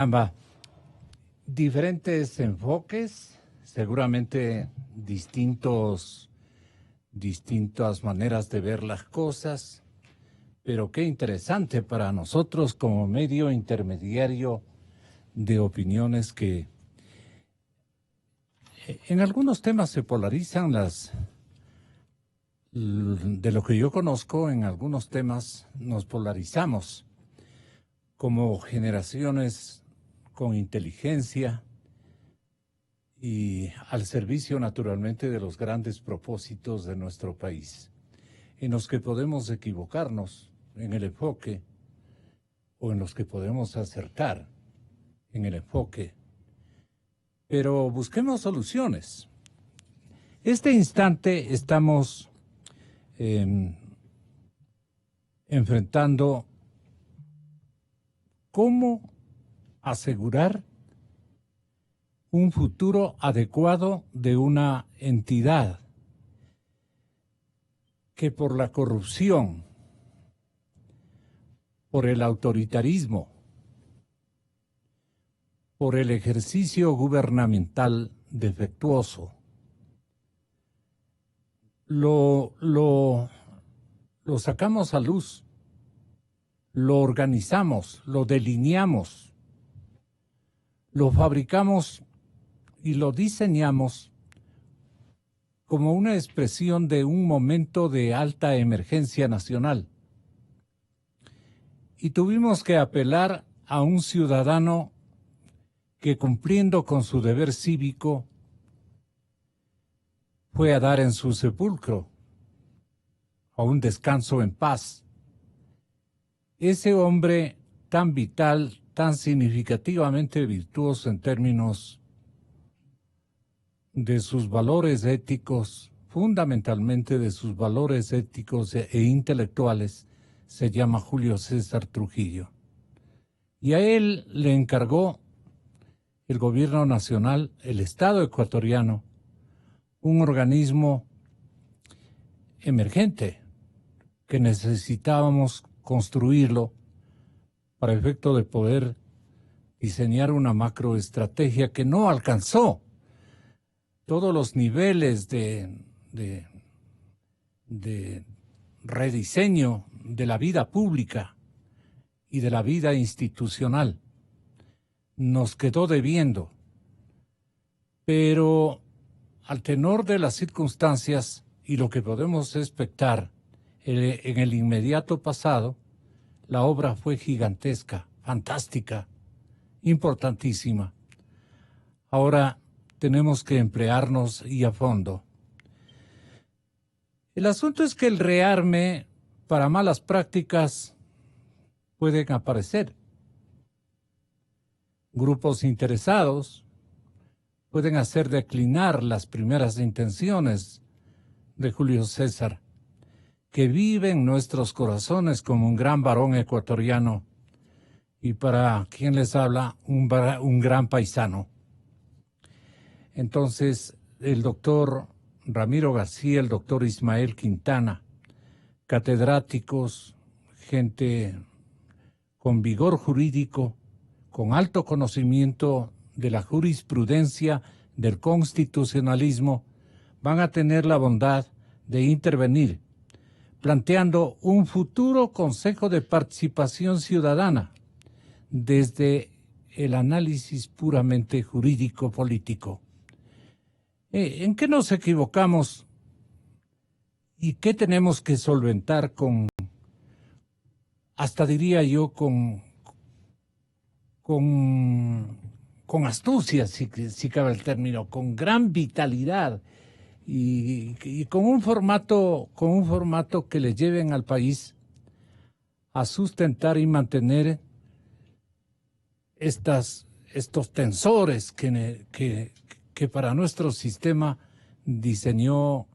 Caramba, diferentes enfoques, seguramente distintas maneras de ver las cosas, pero qué interesante para nosotros como medio intermediario de opiniones que en algunos temas se polarizan de lo que yo conozco, en algunos temas nos polarizamos como generaciones con inteligencia y al servicio naturalmente de los grandes propósitos de nuestro país, en los que podemos equivocarnos en el enfoque o en los que podemos acertar en el enfoque, pero busquemos soluciones. Este instante estamos enfrentando cómo asegurar un futuro adecuado de una entidad que por la corrupción, por el autoritarismo, por el ejercicio gubernamental defectuoso, lo sacamos a luz, lo organizamos, lo delineamos, lo fabricamos y lo diseñamos como una expresión de un momento de alta emergencia nacional. Y tuvimos que apelar a un ciudadano que, cumpliendo con su deber cívico, fue a dar en su sepulcro, a un descanso en paz. Ese hombre tan vital, tan significativamente virtuoso en términos de sus valores éticos, fundamentalmente de sus valores éticos e intelectuales, se llama Julio César Trujillo. Y a él le encargó el gobierno nacional, el Estado ecuatoriano, un organismo emergente que necesitábamos construirlo para efecto de poder diseñar una macroestrategia que no alcanzó todos los niveles de rediseño de la vida pública y de la vida institucional. Nos quedó debiendo, pero al tenor de las circunstancias y lo que podemos expectar en el inmediato pasado, la obra fue gigantesca, fantástica, importantísima. Ahora tenemos que emplearnos y a fondo. El asunto es que el rearme para malas prácticas pueden aparecer. Grupos interesados pueden hacer declinar las primeras intenciones de Julio César, que vive en nuestros corazones como un gran varón ecuatoriano y para quien les habla, un gran paisano. Entonces, el doctor Ramiro García, el doctor Ismael Quintana, catedráticos, gente con vigor jurídico, con alto conocimiento de la jurisprudencia, del constitucionalismo, van a tener la bondad de intervenir, planteando un futuro Consejo de Participación Ciudadana desde el análisis puramente jurídico-político. ¿En qué nos equivocamos y qué tenemos que solventar hasta diría yo, con astucia, si cabe el término, con gran vitalidad y con un formato que le lleven al país a sustentar y mantener estos tensores que para nuestro sistema diseñó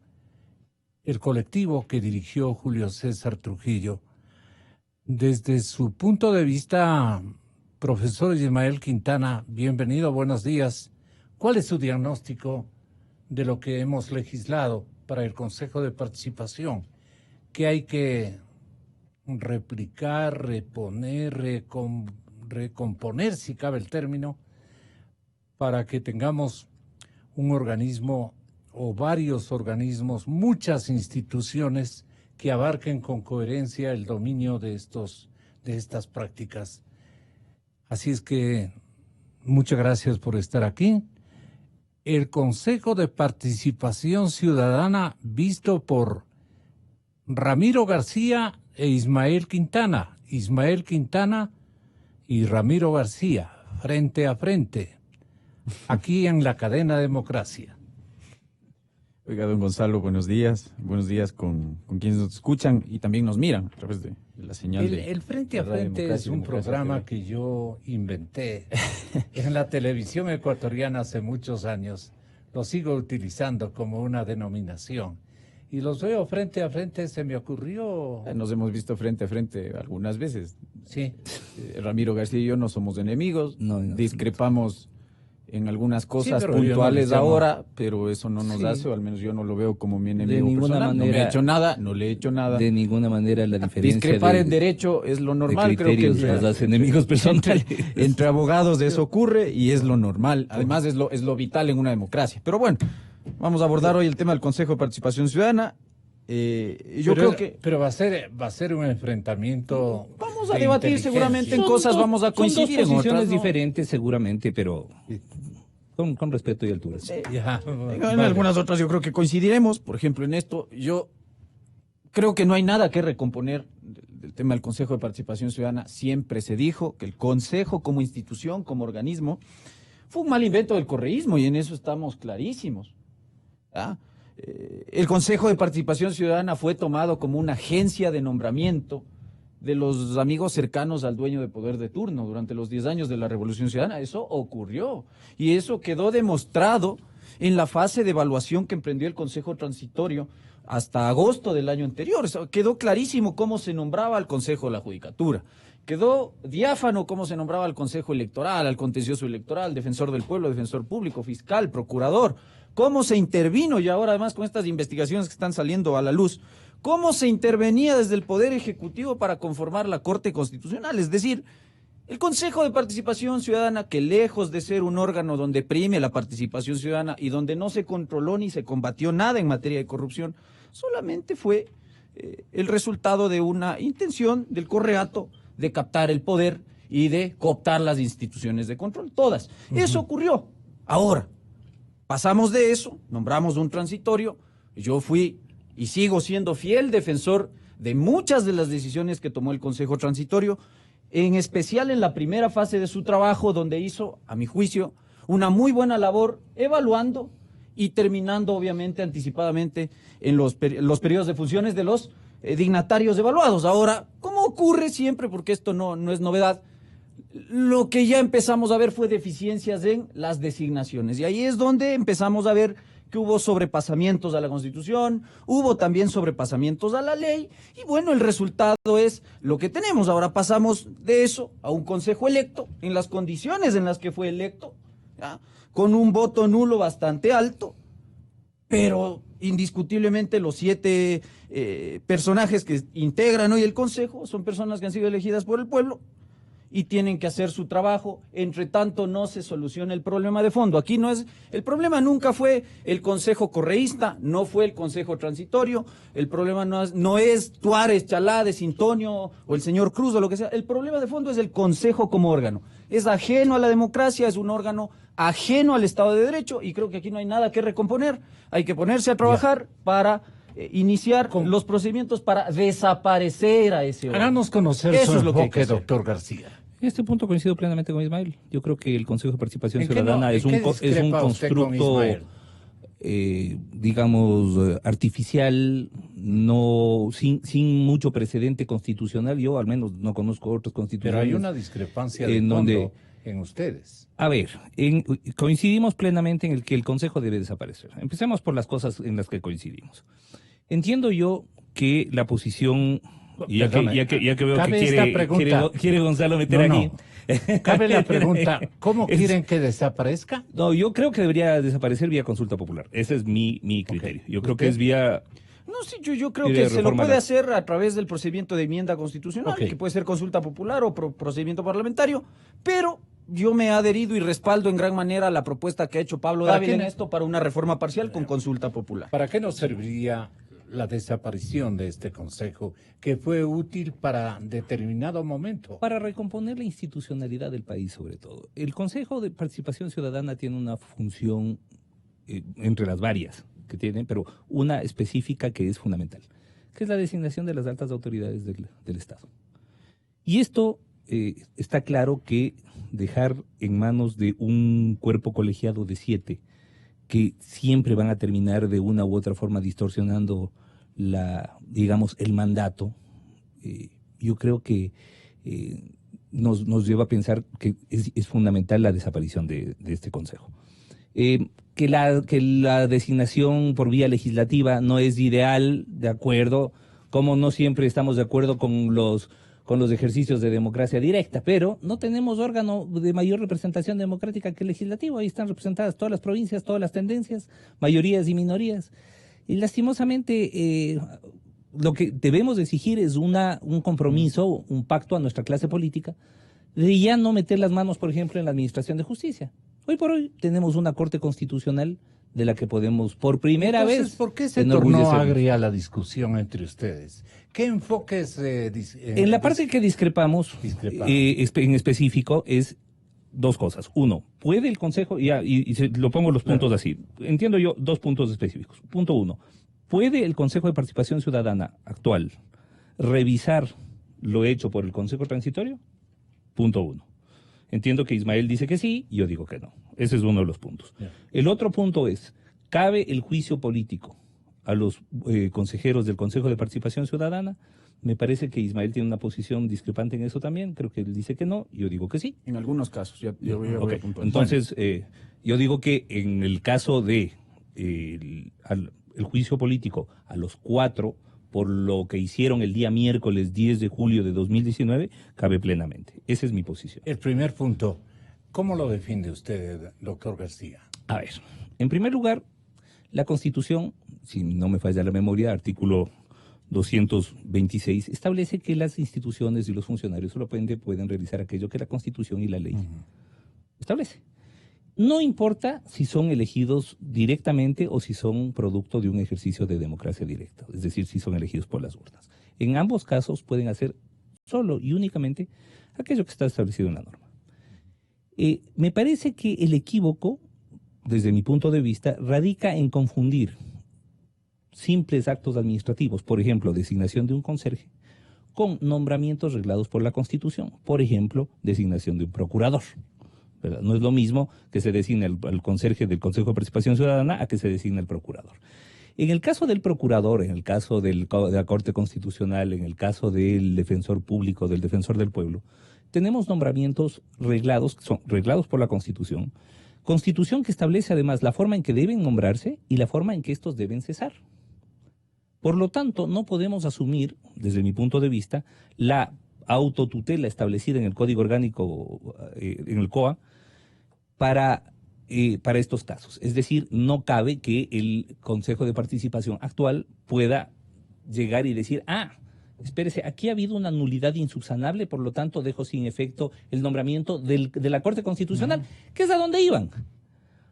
el colectivo que dirigió Julio César Trujillo. Desde su punto de vista, profesor Ismael Quintana, bienvenido, buenos días. ¿Cuál es su diagnóstico de lo que hemos legislado para el Consejo de Participación? ¿Qué hay que replicar, reponer, recomponer, si cabe el término, para que tengamos un organismo o varios organismos, muchas instituciones que abarquen con coherencia el dominio de estas prácticas. Así es que muchas gracias por estar aquí. El Consejo de Participación Ciudadana visto por Ramiro García e Ismael Quintana. Ismael Quintana y Ramiro García, frente a frente, aquí en la cadena Democracia. Oiga, don Gonzalo, buenos días con quienes nos escuchan y también nos miran a través de la señal. El Frente a Frente es un programa que yo inventé en la televisión ecuatoriana hace muchos años. Lo sigo utilizando como una denominación. Y los veo frente a frente, se me ocurrió. Nos hemos visto frente a frente algunas veces. Sí. Ramiro García y yo no somos enemigos, discrepamos en algunas cosas puntuales ahora, pero eso no nos hace, o al menos yo no lo veo como mi enemigo personal. No me ha hecho nada, no le he hecho nada. De ninguna manera la diferencia. Discrepar en derecho es lo normal, creo que nos hace enemigos personales. Entre abogados eso ocurre y es lo normal. Además es lo vital en una democracia. Pero bueno, vamos a abordar hoy el tema del Consejo de Participación Ciudadana. Pero va a ser un enfrentamiento. Vamos a debatir seguramente en cosas, vamos a coincidir en posiciones diferentes seguramente, pero con respeto y altura. En algunas otras yo creo que coincidiremos. Por ejemplo, en esto yo creo que no hay nada que recomponer del tema del Consejo de Participación Ciudadana. Siempre se dijo que el Consejo como institución, como organismo, fue un mal invento del correísmo y en eso estamos clarísimos. ¿Ah? El Consejo de Participación Ciudadana fue tomado como una agencia de nombramiento de los amigos cercanos al dueño de poder de turno durante los 10 años de la Revolución Ciudadana. Eso ocurrió y eso quedó demostrado en la fase de evaluación que emprendió el Consejo Transitorio hasta agosto del año anterior. Eso quedó clarísimo cómo se nombraba al Consejo de la Judicatura. Quedó diáfano cómo se nombraba al Consejo Electoral, al Contencioso Electoral, Defensor del Pueblo, Defensor Público, Fiscal, Procurador. Cómo se intervino, y ahora además con estas investigaciones que están saliendo a la luz, cómo se intervenía desde el Poder Ejecutivo para conformar la Corte Constitucional. Es decir, el Consejo de Participación Ciudadana, que lejos de ser un órgano donde prime la participación ciudadana y donde no se controló ni se combatió nada en materia de corrupción, solamente fue el resultado de una intención del correato de captar el poder y de cooptar las instituciones de control, todas. Eso ocurrió. Ahora, pasamos de eso, nombramos un transitorio, yo fui y sigo siendo fiel defensor de muchas de las decisiones que tomó el Consejo Transitorio, en especial en la primera fase de su trabajo, donde hizo, a mi juicio, una muy buena labor evaluando y terminando, obviamente, anticipadamente en los periodos de funciones de los dignatarios evaluados. Ahora, como ocurre siempre, porque esto no es novedad, lo que ya empezamos a ver fue deficiencias en las designaciones. Y ahí es donde empezamos a ver que hubo sobrepasamientos a la Constitución, hubo también sobrepasamientos a la ley, y bueno, el resultado es lo que tenemos. Ahora pasamos de eso a un consejo electo, en las condiciones en las que fue electo, ¿ya? Con un voto nulo bastante alto, pero indiscutiblemente los 7 personajes que integran hoy el Consejo son personas que han sido elegidas por el pueblo, y tienen que hacer su trabajo. Entre tanto no se soluciona el problema de fondo. Aquí el problema nunca fue el Consejo correísta, no fue el Consejo Transitorio, el problema no es Tuárez, Chalá, Sintonio o el señor Cruz o lo que sea. El problema de fondo es el Consejo como órgano. Es ajeno a la democracia, es un órgano ajeno al Estado de Derecho, y creo que aquí no hay nada que recomponer. Hay que ponerse a trabajar para iniciar los procedimientos para desaparecer a ese órgano. Háganos conocer su enfoque, doctor García. En este punto coincido plenamente con Ismael. Yo creo que el Consejo de Participación Ciudadana es un constructo, digamos, artificial, no sin mucho precedente constitucional. Yo al menos no conozco otros constitucionales. Pero hay una discrepancia de fondo en ustedes. A ver, coincidimos plenamente en el que el Consejo debe desaparecer. Empecemos por las cosas en las que coincidimos. Entiendo yo que la posición... Ya que veo que quiere Gonzalo meter aquí. Cabe la pregunta, ¿cómo quieren que desaparezca? No, yo creo que debería desaparecer vía consulta popular. Ese es mi criterio. Yo creo que es vía No, sí, yo creo que se lo puede hacer a través del procedimiento de enmienda constitucional, que puede ser consulta popular o procedimiento parlamentario, pero yo me he adherido y respaldo en gran manera la propuesta que ha hecho Pablo Dávila en esto para una reforma parcial con consulta popular. ¿Para qué nos serviría la desaparición de este consejo, que fue útil para determinado momento? Para recomponer la institucionalidad del país, sobre todo. El Consejo de Participación Ciudadana tiene una función entre las varias que tienen, pero una específica que es fundamental, que es la designación de las altas autoridades del Estado. Y esto está claro que dejar en manos de un cuerpo colegiado de 7, que siempre van a terminar de una u otra forma distorsionando el mandato, yo creo que nos lleva a pensar que es fundamental la desaparición de este Consejo. Que la designación por vía legislativa no es ideal, de acuerdo, como no siempre estamos de acuerdo con los ejercicios de democracia directa, pero no tenemos órgano de mayor representación democrática que el legislativo. Ahí están representadas todas las provincias, todas las tendencias, mayorías y minorías. Y lastimosamente lo que debemos exigir es un compromiso, un pacto a nuestra clase política, de ya no meter las manos, por ejemplo, en la administración de justicia. Hoy por hoy tenemos una Corte Constitucional de la que podemos por primera vez... ¿Por qué se tornó agria la discusión entre ustedes? ¿Qué enfoques? En la parte que discrepamos. En específico es dos cosas. Uno, ¿puede el Consejo, lo pongo los puntos así, entiendo yo 2 puntos específicos. Punto 1, ¿puede el Consejo de Participación Ciudadana actual revisar lo hecho por el Consejo Transitorio? Punto 1. Entiendo que Ismael dice que sí, y yo digo que no. Ese es uno de los puntos. El otro punto es, ¿cabe el juicio político a los consejeros del Consejo de Participación Ciudadana? Me parece que Ismael tiene una posición discrepante en eso también. Creo que él dice que no, yo digo que sí. En algunos casos, yo voy a puntualizar. Entonces, yo digo que en el caso de el juicio político a los 4, por lo que hicieron el día miércoles 10 de julio de 2019, cabe plenamente. Esa es mi posición. El primer punto, ¿cómo lo defiende usted, doctor García? A ver, en primer lugar, la Constitución, si no me falla la memoria, artículo 226, establece que las instituciones y los funcionarios solamente pueden realizar aquello que la Constitución y la ley establece. No importa si son elegidos directamente o si son producto de un ejercicio de democracia directa, es decir, si son elegidos por las urnas. En ambos casos pueden hacer solo y únicamente aquello que está establecido en la norma. Me parece que el equívoco, desde mi punto de vista, radica en confundir simples actos administrativos, por ejemplo, designación de un conserje, con nombramientos reglados por la Constitución, por ejemplo, designación de un procurador. ¿Verdad? No es lo mismo que se designe el conserje del Consejo de Participación Ciudadana a que se designe el procurador. En el caso del procurador, en el caso de la Corte Constitucional, en el caso del defensor público, del defensor del pueblo, tenemos nombramientos reglados, que son reglados por la Constitución que establece además la forma en que deben nombrarse y la forma en que estos deben cesar. Por lo tanto, no podemos asumir, desde mi punto de vista, la autotutela establecida en el Código Orgánico, en el COA, para estos casos. Es decir, no cabe que el Consejo de Participación actual pueda llegar y decir, espérese, aquí ha habido una nulidad insubsanable, por lo tanto dejo sin efecto el nombramiento de la Corte Constitucional, que es a donde iban.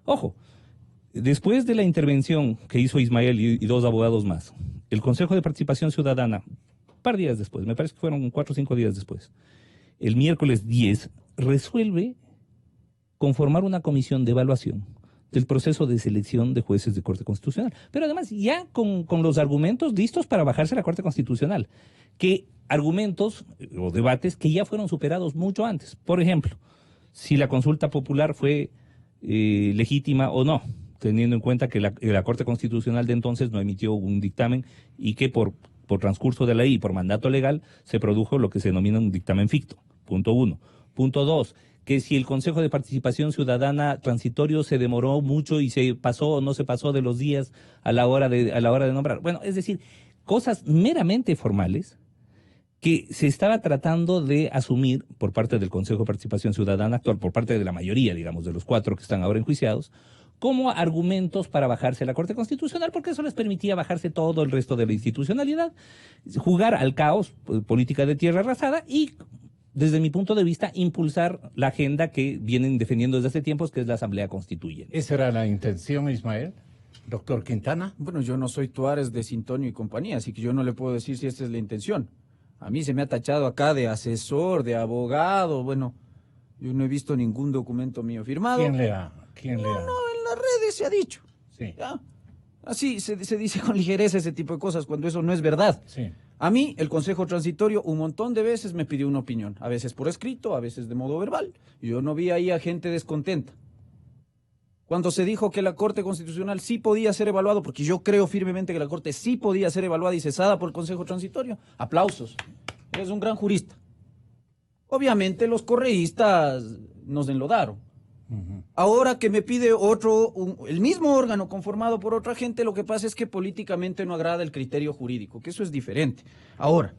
Ojo, después de la intervención que hizo Ismael y 2 abogados más, el Consejo de Participación Ciudadana, un par de días después, me parece que fueron 4 o 5 días después, el miércoles 10, resuelve conformar una comisión de evaluación del proceso de selección de jueces de Corte Constitucional. Pero además ya con los argumentos listos para bajarse a la Corte Constitucional. Que argumentos o debates que ya fueron superados mucho antes. Por ejemplo, si la consulta popular fue legítima o no, teniendo en cuenta que la Corte Constitucional de entonces no emitió un dictamen y que por transcurso de la ley y por mandato legal se produjo lo que se denomina un dictamen ficto. Punto 1. Punto 2. Que si el Consejo de Participación Ciudadana transitorio se demoró mucho y se pasó o no se pasó de los días a la hora de nombrar. Bueno, es decir, cosas meramente formales que se estaba tratando de asumir por parte del Consejo de Participación Ciudadana actual, por parte de la mayoría, digamos, de los 4 que están ahora enjuiciados, como argumentos para bajarse la Corte Constitucional, porque eso les permitía bajarse todo el resto de la institucionalidad, jugar al caos, política de tierra arrasada y, desde mi punto de vista, impulsar la agenda que vienen defendiendo desde hace tiempos, que es la Asamblea Constituyente. ¿Esa era la intención, Ismael? Doctor Quintana. Bueno, yo no soy Tuárez de Sintonio y compañía, así que yo no le puedo decir si esta es la intención. A mí se me ha tachado acá de asesor, de abogado, bueno, yo no he visto ningún documento mío firmado. ¿Quién le ha? No, en las redes se ha dicho. Sí. ¿Ya? Así se dice con ligereza ese tipo de cosas cuando eso no es verdad. Sí. A mí, el Consejo Transitorio, un montón de veces me pidió una opinión, a veces por escrito, a veces de modo verbal. Yo no vi ahí a gente descontenta. Cuando se dijo que la Corte Constitucional sí podía ser evaluado, porque yo creo firmemente que la Corte sí podía ser evaluada y cesada por el Consejo Transitorio, aplausos. Eres un gran jurista. Obviamente los correístas nos enlodaron. Ahora que me pide el mismo órgano conformado por otra gente, lo que pasa es que políticamente no agrada el criterio jurídico, que eso es diferente. Ahora,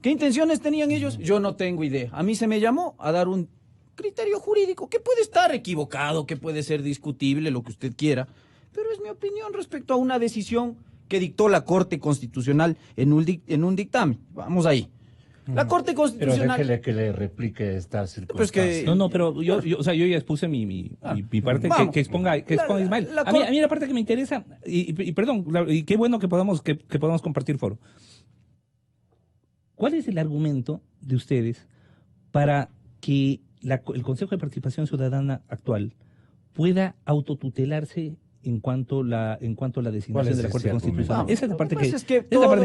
¿qué intenciones tenían ellos? Yo no tengo idea. A mí se me llamó a dar un criterio jurídico que puede estar equivocado, que puede ser discutible, lo que usted quiera, pero es mi opinión respecto a una decisión que dictó la Corte Constitucional en un dictamen. Vamos ahí. La Corte Constitucional... Pero déjele que le replique esta circunstancia. No, pero yo ya expuse mi parte, que exponga Ismael. A mí la parte que me interesa, y perdón, y qué bueno que podamos compartir foro. ¿Cuál es el argumento de ustedes para que el Consejo de Participación Ciudadana actual pueda autotutelarse en cuanto a la designación de la Corte Constitucional? Esa es la parte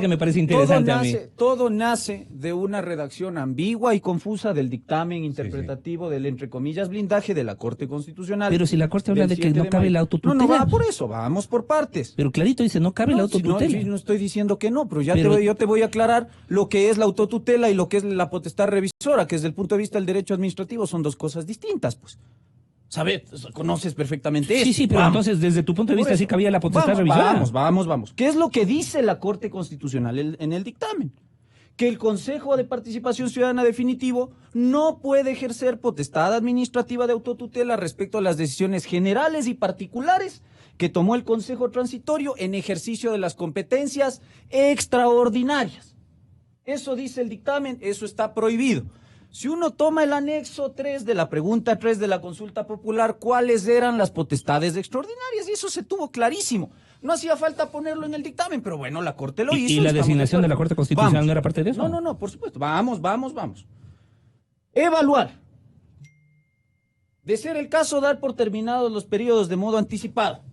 que me parece interesante a mí. Todo nace de una redacción ambigua y confusa del dictamen interpretativo del, entre comillas, blindaje de la Corte Constitucional. Pero si la Corte habla de que no cabe la autotutela. No va por eso, vamos por partes. Pero clarito dice, no cabe la autotutela. No estoy diciendo que no, pero yo te voy a aclarar lo que es la autotutela y lo que es la potestad revisora, que desde el punto de vista del derecho administrativo son dos cosas distintas, pues. ¿Sabes? Conoces perfectamente eso. Sí, pero entonces, desde tu punto de vista, sí cabía la potestad revisora. Vamos. ¿Qué es lo que dice la Corte Constitucional en el dictamen? Que el Consejo de Participación Ciudadana definitivo no puede ejercer potestad administrativa de autotutela respecto a las decisiones generales y particulares que tomó el Consejo Transitorio en ejercicio de las competencias extraordinarias. Eso dice el dictamen, eso está prohibido. Si uno toma el anexo 3 de la pregunta 3 de la consulta popular, ¿cuáles eran las potestades extraordinarias? Y eso se tuvo clarísimo. No hacía falta ponerlo en el dictamen, pero bueno, la Corte lo hizo. ¿Y la designación de la Corte Constitucional no era parte de eso? No, por supuesto. Vamos. Evaluar. De ser el caso, dar por terminados los periodos de modo anticipado.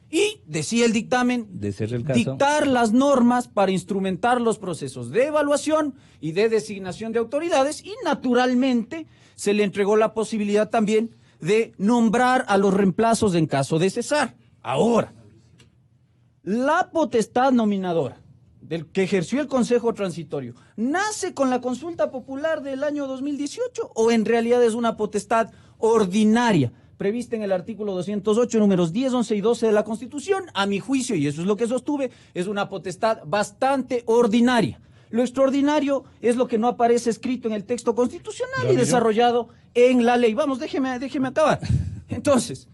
Y, decía el dictamen, de ser el caso, dictar las normas para instrumentar los procesos de evaluación y de designación de autoridades, y naturalmente se le entregó la posibilidad también de nombrar a los reemplazos en caso de cesar. Ahora, la potestad nominadora del que ejerció el Consejo Transitorio, ¿nace con la consulta popular del año 2018 o en realidad es una potestad ordinaria prevista en el artículo 208, números 10, 11 y 12 de la Constitución? A mi juicio, y eso es lo que sostuve, es una potestad bastante ordinaria. Lo extraordinario es lo que no aparece escrito en el texto constitucional y desarrollado en la ley. Vamos, déjeme acabar. Entonces,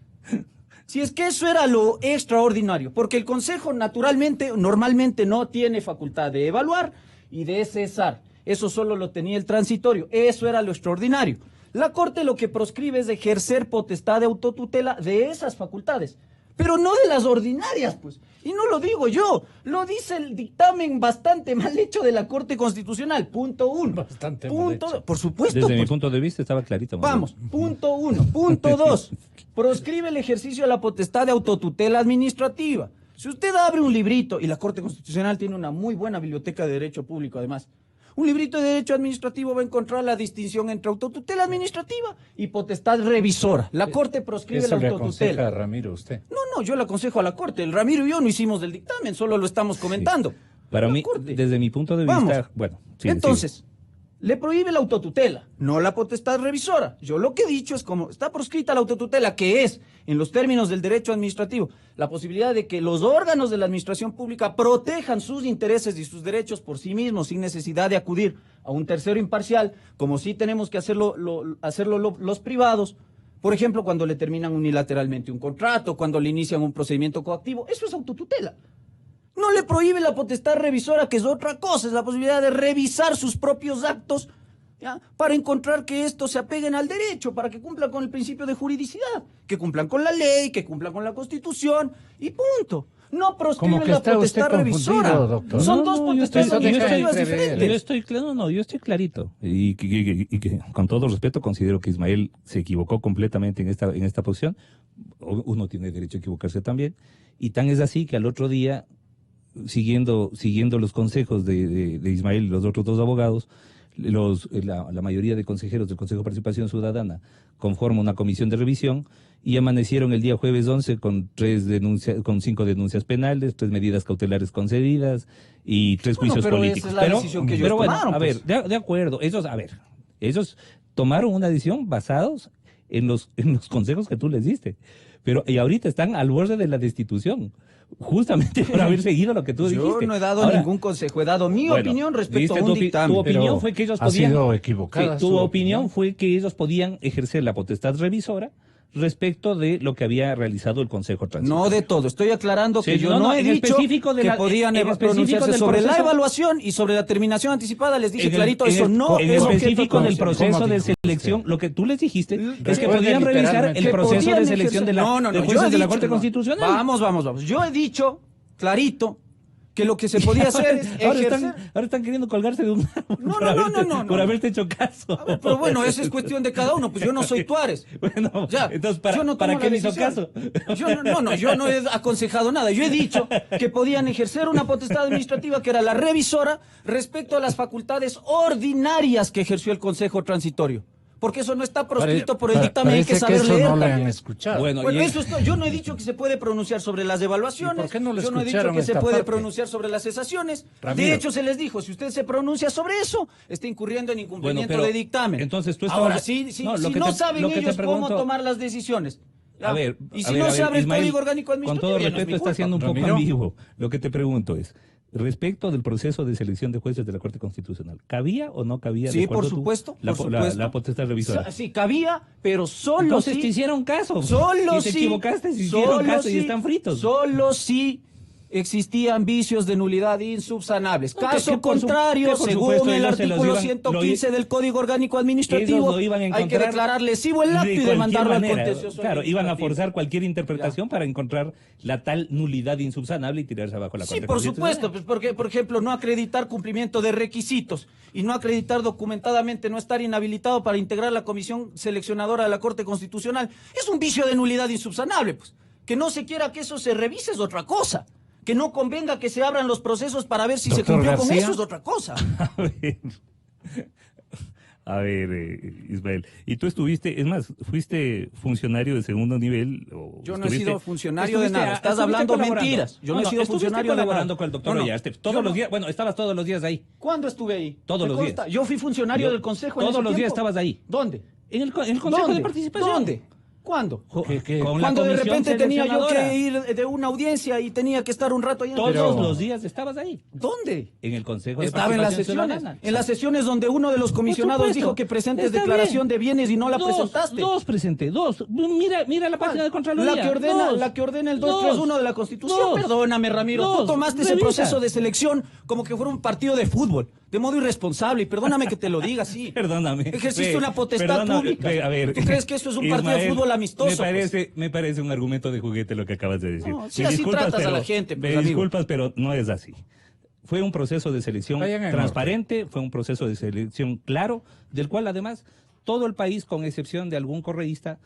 si es que eso era lo extraordinario, porque el Consejo normalmente no tiene facultad de evaluar y de cesar. Eso solo lo tenía el transitorio. Eso era lo extraordinario. La Corte lo que proscribe es ejercer potestad de autotutela de esas facultades, pero no de las ordinarias, pues. Y no lo digo yo, lo dice el dictamen bastante mal hecho de la Corte Constitucional. Punto 1. Bastante mal hecho. Por supuesto. Desde mi pues. punto de vista estaba clarito. Vamos, punto 1. Punto 2. Proscribe el ejercicio de la potestad de autotutela administrativa. Si usted abre un librito, y la Corte Constitucional tiene una muy buena biblioteca de derecho público además, un librito de derecho administrativo va a encontrar la distinción entre autotutela administrativa y potestad revisora. La Corte proscribe la autotutela. ¿Eso le aconseja a Ramiro usted? No, yo le aconsejo a la Corte. El Ramiro y yo no hicimos del dictamen, solo lo estamos comentando. Sí. Para mí, desde mi punto de vista, bueno. Sí, entonces, le prohíbe la autotutela, no la potestad revisora. Yo lo que he dicho es como está proscrita la autotutela, que es, en los términos del derecho administrativo, la posibilidad de que los órganos de la administración pública protejan sus intereses y sus derechos por sí mismos sin necesidad de acudir a un tercero imparcial, como sí tenemos que hacerlo los privados. Por ejemplo, cuando le terminan unilateralmente un contrato, cuando le inician un procedimiento coactivo, eso es autotutela. No le prohíbe la potestad revisora, que es otra cosa, es la posibilidad de revisar sus propios actos, ¿ya?, para encontrar que estos se apeguen al derecho, para que cumplan con el principio de juridicidad, que cumplan con la ley, que cumplan con la Constitución, y punto. No proscribe la potestad revisora. Doctor. Son dos potestades administrativas diferentes. Yo estoy clarito. Y que, con todo respeto, considero que Ismael se equivocó completamente en esta posición. Uno tiene derecho a equivocarse también. Y tan es así que al otro día, siguiendo los consejos de Ismael y los otros dos abogados, la mayoría de consejeros del Consejo de Participación Ciudadana conforma una comisión de revisión y amanecieron el día jueves 11 con 5 denuncias penales, 3 medidas cautelares concedidas y 3 juicios políticos. Esa es la decisión que ellos tomaron, a ver, de acuerdo, ellos tomaron una decisión basados en los consejos que tú les diste, y ahorita están al borde de la destitución. Justamente por haber seguido lo que tú dijiste. Yo no he dado ningún consejo, he dado mi opinión respecto a un dictamen. Tu opinión fue que ellos podían... Ha sido equivocada. Tu opinión fue que ellos podían ejercer la potestad revisora respecto de lo que había realizado el Consejo Transitorio. No de todo, estoy aclarando que yo no he dicho que podían pronunciarse sobre la evaluación y sobre la terminación anticipada. Les dije clarito, eso no es específico del proceso de selección. Lo que tú les dijiste es que podían revisar el proceso de selección de jueces de la Corte Constitucional. Vamos. Yo he dicho clarito que lo que se podía hacer es ejercer... Ahora están queriendo colgarse de un no. por haberte hecho caso. A ver, pero bueno, esa es cuestión de cada uno, pues yo no soy Tuárez. Bueno, ya, entonces, ¿para qué me hizo caso? Yo no he aconsejado nada. Yo he dicho que podían ejercer una potestad administrativa que era la revisora respecto a las facultades ordinarias que ejerció el Consejo Transitorio. Porque eso no está proscrito por el dictamen, hay que saber leer. No le han escuchado. Bueno, yo no he dicho que se puede pronunciar sobre las evaluaciones. ¿Por qué no le yo no he dicho que se puede pronunciar sobre las cesaciones. Ramiro. De hecho, se les dijo, si usted se pronuncia sobre eso, está incurriendo en incumplimiento de dictamen. Entonces tú ahora, si no saben ellos cómo tomar las decisiones. A ver, y si no se abre el Código Orgánico Administrativo, con todo respeto, está siendo un poco ambiguo. Lo que te pregunto es, respecto del proceso de selección de jueces de la Corte Constitucional, ¿cabía o no cabía? Sí, por supuesto. La potestad revisora. Sí, cabía, pero solo entonces te hicieron caso. Solo y te equivocaste, se hicieron caso y están fritos. Solo si existían vicios de nulidad insubsanables. Caso contrario, según el artículo 115 del Código Orgánico Administrativo, hay que declarar lesivo el acto y demandarlo al contencioso. Claro, iban a forzar cualquier interpretación para encontrar la tal nulidad insubsanable y tirarse abajo la Corte. Sí, por supuesto, pues porque, por ejemplo, no acreditar cumplimiento de requisitos y no acreditar documentadamente no estar inhabilitado para integrar la comisión seleccionadora de la Corte Constitucional es un vicio de nulidad insubsanable, pues. Que no se quiera que eso se revise es otra cosa. Que no convenga que se abran los procesos para ver si se cumplió con eso es otra cosa. A ver, Ismael, y tú estuviste, es más, fuiste funcionario de segundo nivel. Yo no he sido funcionario de nada, estás hablando mentiras. Yo no he sido funcionario de nada. Con el doctor Ollaste, todos los días, bueno, estabas todos los días ahí. ¿Cuándo estuve ahí? Todos los días. Yo fui funcionario del Consejo. Todos los días estabas ahí. ¿Dónde? En el Consejo de Participación. ¿Dónde? ¿Cuándo? Cuando de repente tenía yo que ir de una audiencia y tenía que estar un rato ahí. Todos los días estabas ahí. ¿Dónde? En el Consejo de Estaba en las sesiones. Ciudadana. En las sesiones donde uno de los comisionados dijo que presentes declaración de bienes y no la presentaste. Dos presenté, dos. Mira la página de Contraloría. La que ordena el 231 de la Constitución. Perdóname, Ramiro. Tú tomaste ese proceso de selección como que fuera un partido de fútbol. De modo irresponsable, y perdóname que te lo diga así. Perdóname. Ejerciste una potestad pública. A ver, ¿tú crees que esto es un partido de fútbol amistoso? Me parece un argumento de juguete lo que acabas de decir. No, si así tratas a la gente. Me disculpas, pero no es así. Fue un proceso de selección transparente, fue un proceso de selección claro, del cual además todo el país, con excepción de algún correísta,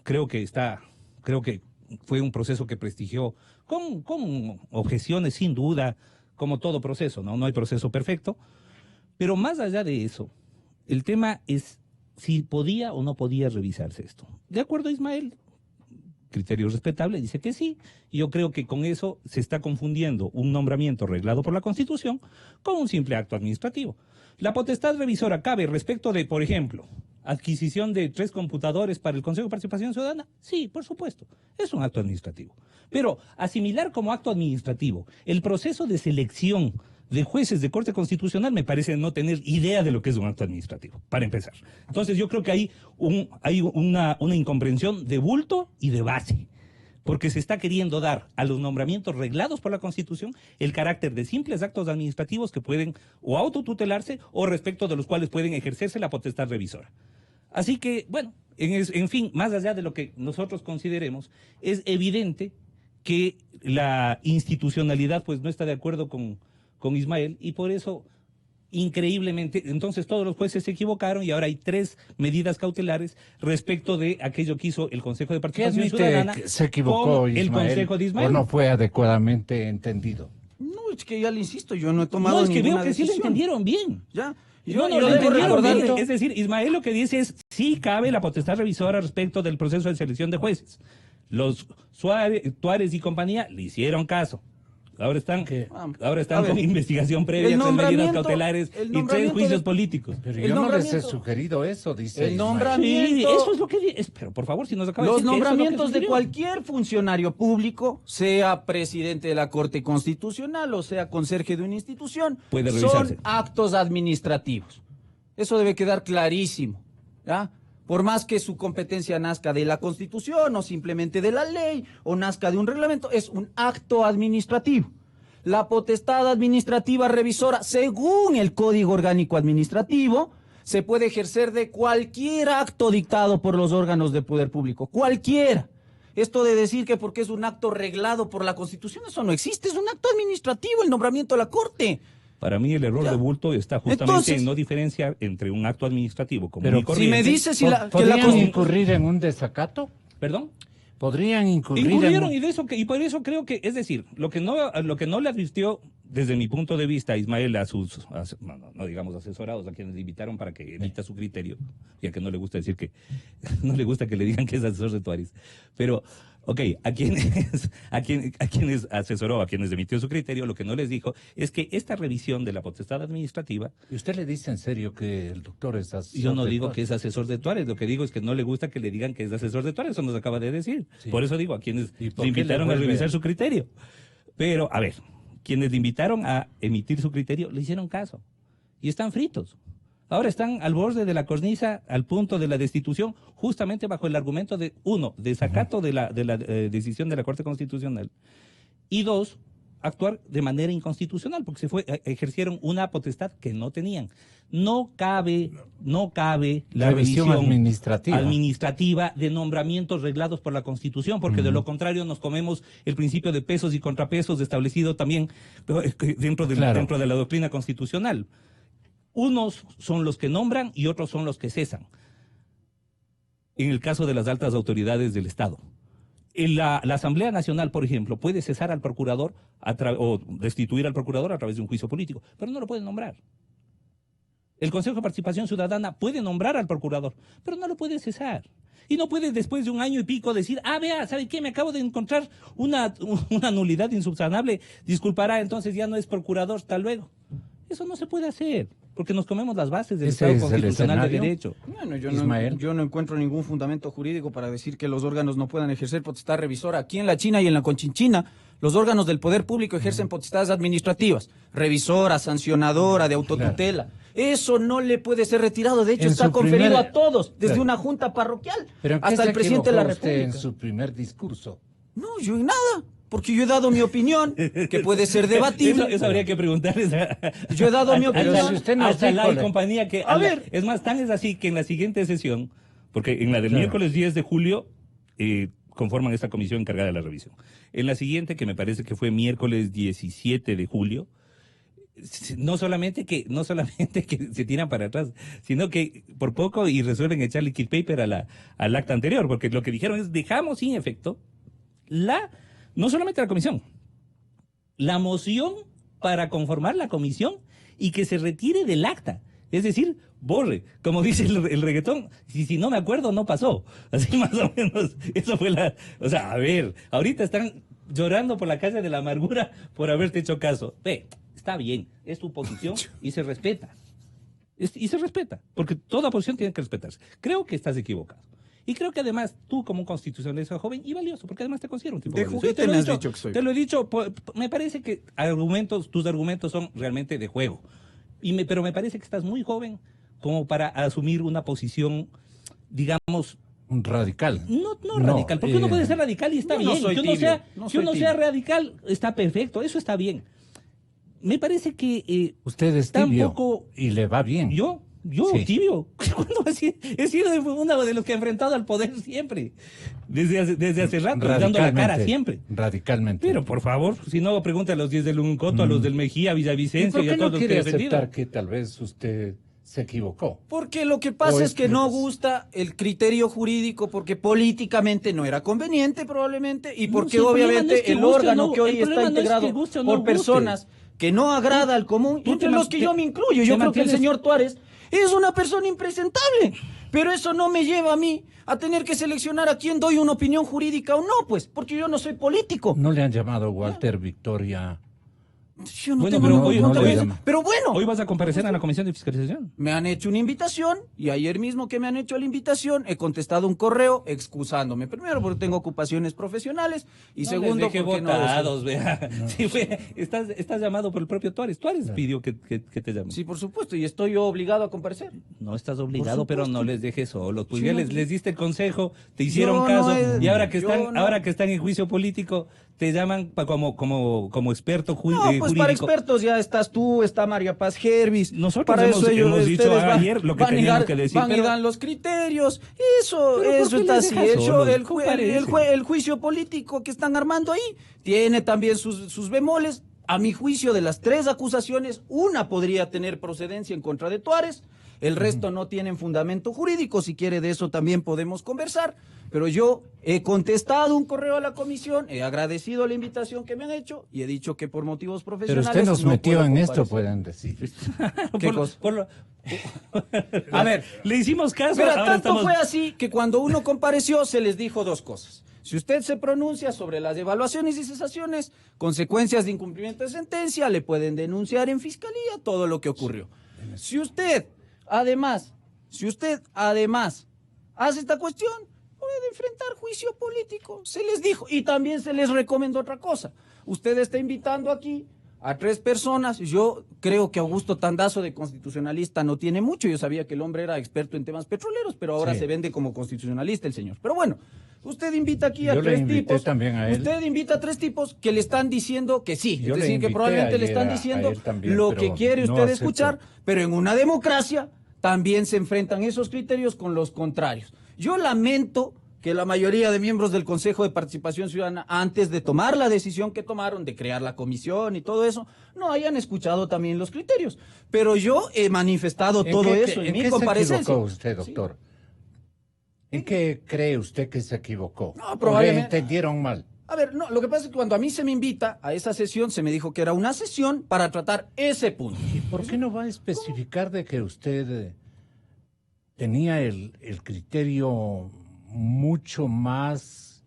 creo que fue un proceso que prestigió con objeciones sin duda, como todo proceso, ¿no? No hay proceso perfecto. Pero más allá de eso, el tema es si podía o no podía revisarse esto. De acuerdo a Ismael, criterio respetable, dice que sí. Y yo creo que con eso se está confundiendo un nombramiento reglado por la Constitución con un simple acto administrativo. La potestad revisora cabe respecto de, por ejemplo, adquisición de 3 computadores para el Consejo de Participación Ciudadana. Sí, por supuesto, es un acto administrativo. Pero asimilar como acto administrativo el proceso de selección de jueces de Corte Constitucional me parece no tener idea de lo que es un acto administrativo, para empezar. Entonces yo creo que hay una incomprensión de bulto y de base, porque se está queriendo dar a los nombramientos reglados por la Constitución el carácter de simples actos administrativos que pueden o autotutelarse o respecto de los cuales pueden ejercerse la potestad revisora. Así que, bueno, en fin, más allá de lo que nosotros consideremos, es evidente que la institucionalidad pues no está de acuerdo con Ismael, y por eso, increíblemente, entonces todos los jueces se equivocaron y ahora hay 3 medidas cautelares respecto de aquello que hizo el Consejo de Participación Ciudadana. Que se equivocó con Ismael, el Consejo de Ismael. ¿O no fue adecuadamente entendido? No, es que ya le insisto, yo no he tomado No, es que ninguna veo que sí lo decisión. entendieron bien. Ya. Yo Yo lo debo entendieron recordar. bien. Es decir, Ismael lo que dice es, sí cabe la potestad revisora respecto del proceso de selección de jueces. Los Tuárez y compañía le hicieron caso. Ahora están con investigación previa, 3 medidas cautelares y 3 juicios políticos. Pero yo no les he sugerido eso, dice el Ismael. nombramiento. Sí, eso es lo que dice. Pero por favor, si nos acaba de Los decir que nombramientos eso es lo que de cualquier funcionario público, sea presidente de la Corte Constitucional o sea conserje de una institución, Puede revisarse. son actos administrativos. Eso debe quedar clarísimo, ¿ya? Por más que su competencia nazca de la Constitución o simplemente de la ley o nazca de un reglamento, es un acto administrativo. La potestad administrativa revisora, según el Código Orgánico Administrativo, se puede ejercer de cualquier acto dictado por los órganos del poder público, cualquiera. Esto de decir que porque es un acto reglado por la Constitución, eso no existe, es un acto administrativo el nombramiento de la Corte. Para mí el error de bulto está justamente en no diferenciar entre un acto administrativo como muy corriente. Si me dices ¿Podrían incurrir en un desacato? ¿Perdón? Podrían incurrieron y por eso creo que, es decir, lo que no le advirtió desde mi punto de vista Ismael a sus no digamos asesorados, a quienes le invitaron para que emita su criterio, ya que no le gusta decir que no le gusta que le digan que es asesor de Tuárez, pero a quienes asesoró, a quienes emitió su criterio, lo que no les dijo es que esta revisión de la potestad administrativa. ¿Y usted le dice en serio que el doctor es asesor? Yo no digo que es asesor de Tuárez, lo que digo es que no le gusta que le digan que es asesor de Tuárez, eso nos acaba de decir. Sí. Por eso digo, a quienes le invitaron a revisar su criterio. Pero, a ver, quienes le invitaron a emitir su criterio le hicieron caso y están fritos. Ahora están al borde de la cornisa, al punto de la destitución, justamente bajo el argumento de, 1, desacato de la decisión de la Corte Constitucional, y 2, actuar de manera inconstitucional, porque ejercieron una potestad que no tenían. No cabe la revisión administrativa de nombramientos reglados por la Constitución, porque de lo contrario nos comemos el principio de pesos y contrapesos establecido también dentro de la doctrina constitucional. Unos son los que nombran y otros son los que cesan. En el caso de las altas autoridades del Estado. La Asamblea Nacional, por ejemplo, puede cesar al procurador o destituir al procurador a través de un juicio político, pero no lo puede nombrar. El Consejo de Participación Ciudadana puede nombrar al procurador, pero no lo puede cesar. Y no puede después de 1 año y pico decir, vea, ¿sabe qué? Me acabo de encontrar una nulidad insubsanable, disculpará, entonces ya no es procurador, hasta luego. Eso no se puede hacer, porque nos comemos las bases del Estado constitucional de derecho. Bueno, yo no encuentro ningún fundamento jurídico para decir que los órganos no puedan ejercer potestad revisora. Aquí en la China y en la Conchinchina, los órganos del poder público ejercen potestades administrativas, revisora, sancionadora, de autotutela. Eso no le puede ser retirado, de hecho está conferido a todos, desde una junta parroquial hasta el presidente de la República. En su primer discurso? No, yo en nada. Porque yo he dado mi opinión, que puede ser debatible. Eso habría que preguntarles yo he dado mi opinión. Si usted no y compañía que... Es más, tan es así que en la siguiente sesión, porque en la del miércoles 10 de julio conforman esta comisión encargada de la revisión. En la siguiente, que me parece que fue miércoles 17 de julio, no solamente que se tiran para atrás, sino que por poco y resuelven echarle kill paper al acta anterior, porque lo que dijeron es, dejamos sin efecto no solamente la comisión, la moción para conformar la comisión y que se retire del acta. Es decir, borre. Como dice el reggaetón, si no me acuerdo, no pasó. Así más o menos. Eso fue O sea, a ver, ahorita están llorando por la calle de la amargura por haberte hecho caso. Está bien, es tu posición y se respeta. Y se respeta, porque toda posición tiene que respetarse. Creo que estás equivocado. Y creo que además tú como un constitucionalista joven y valioso, porque además te considero un tipo De valioso. juguete me has dicho que soy. Te lo he dicho, me parece que tus argumentos son realmente de juego. Pero me parece que estás muy joven como para asumir una posición, digamos, radical. No radical, porque uno puede ser radical y está bien. Que uno sea radical está perfecto, eso está bien. Me parece que usted es tibio tampoco, y le va bien. Yo sí. Tibio. He sido uno de los que ha enfrentado al poder siempre. Desde hace rato, dando la cara siempre. Radicalmente. Pero por favor, si no, pregunte a los 10 del Uncoto, a los del Mejía, Villavicencio y a todos los que he defendido. Aceptar que tal vez usted se equivocó? Porque lo que pasa es que no gusta el criterio jurídico, porque políticamente no era conveniente probablemente, y porque obviamente el órgano que hoy está integrado por personas que no agrada al común, entre los que yo me incluyo. Yo creo que el señor Tuárez es una persona impresentable, pero eso no me lleva a mí a tener que seleccionar a quién doy una opinión jurídica o no, pues, porque yo no soy político. ¿No le han llamado Walter Victoria? Yo no tengo pero bueno. ¿Hoy vas a comparecer a la Comisión de Fiscalización? Me han hecho una invitación y ayer mismo que me han hecho la invitación he contestado un correo excusándome. Primero porque tengo ocupaciones profesionales y segundo porque votados, vea. Sí, estás llamado por el propio Tuárez. Tuárez pidió que te llamen. Sí, por supuesto, y estoy yo obligado a comparecer. No estás obligado, pero no les dejes solos. Pues ya les diste el consejo, te hicieron caso y ahora que están en juicio político te llaman como experto jurídico. Pues para expertos ya estás tú, está María Paz Gervis. Nosotros para eso hemos dicho ayer lo que teníamos que decir. Van y dan los criterios. Eso está así hecho. El juicio político que están armando ahí tiene también sus bemoles. A mi juicio, de las 3 acusaciones, una podría tener procedencia en contra de Tuárez. El resto no tienen fundamento jurídico. Si quiere, de eso también podemos conversar. Pero yo he contestado un correo a la comisión, he agradecido la invitación que me han hecho y he dicho que por motivos profesionales. Pero usted nos metió en esto, pueden decir. ¿Qué cosa? A ver, le hicimos caso. Pero tanto fue así que cuando uno compareció se les dijo 2 cosas. Si usted se pronuncia sobre las evaluaciones y cesaciones, consecuencias de incumplimiento de sentencia, le pueden denunciar en fiscalía todo lo que ocurrió. Si usted, además, hace esta cuestión, puede enfrentar juicio político. Se les dijo, y también se les recomendó otra cosa. Usted está invitando aquí a 3 personas. Yo creo que Augusto Tandazo de constitucionalista no tiene mucho. Yo sabía que el hombre era experto en temas petroleros, pero ahora se vende como constitucionalista el señor. Pero bueno, usted invita aquí a 3 tipos. También a él. Usted invita a 3 tipos que le están diciendo que sí. Es decir, que probablemente le están diciendo también, lo que quiere usted escuchar, pero en una democracia también se enfrentan esos criterios con los contrarios. Yo lamento que la mayoría de miembros del Consejo de Participación Ciudadana, antes de tomar la decisión que tomaron de crear la comisión y todo eso, no hayan escuchado también los criterios. Pero yo he manifestado todo eso en mi comparecencia. ¿En qué se equivocó usted, doctor? ¿Sí? ¿En qué cree usted que se equivocó? No, probablemente. ¿O le entendieron mal? A ver, no, lo que pasa es que cuando a mí se me invita a esa sesión, se me dijo que era una sesión para tratar ese punto. ¿Y por qué no va a especificar de que usted tenía el criterio mucho más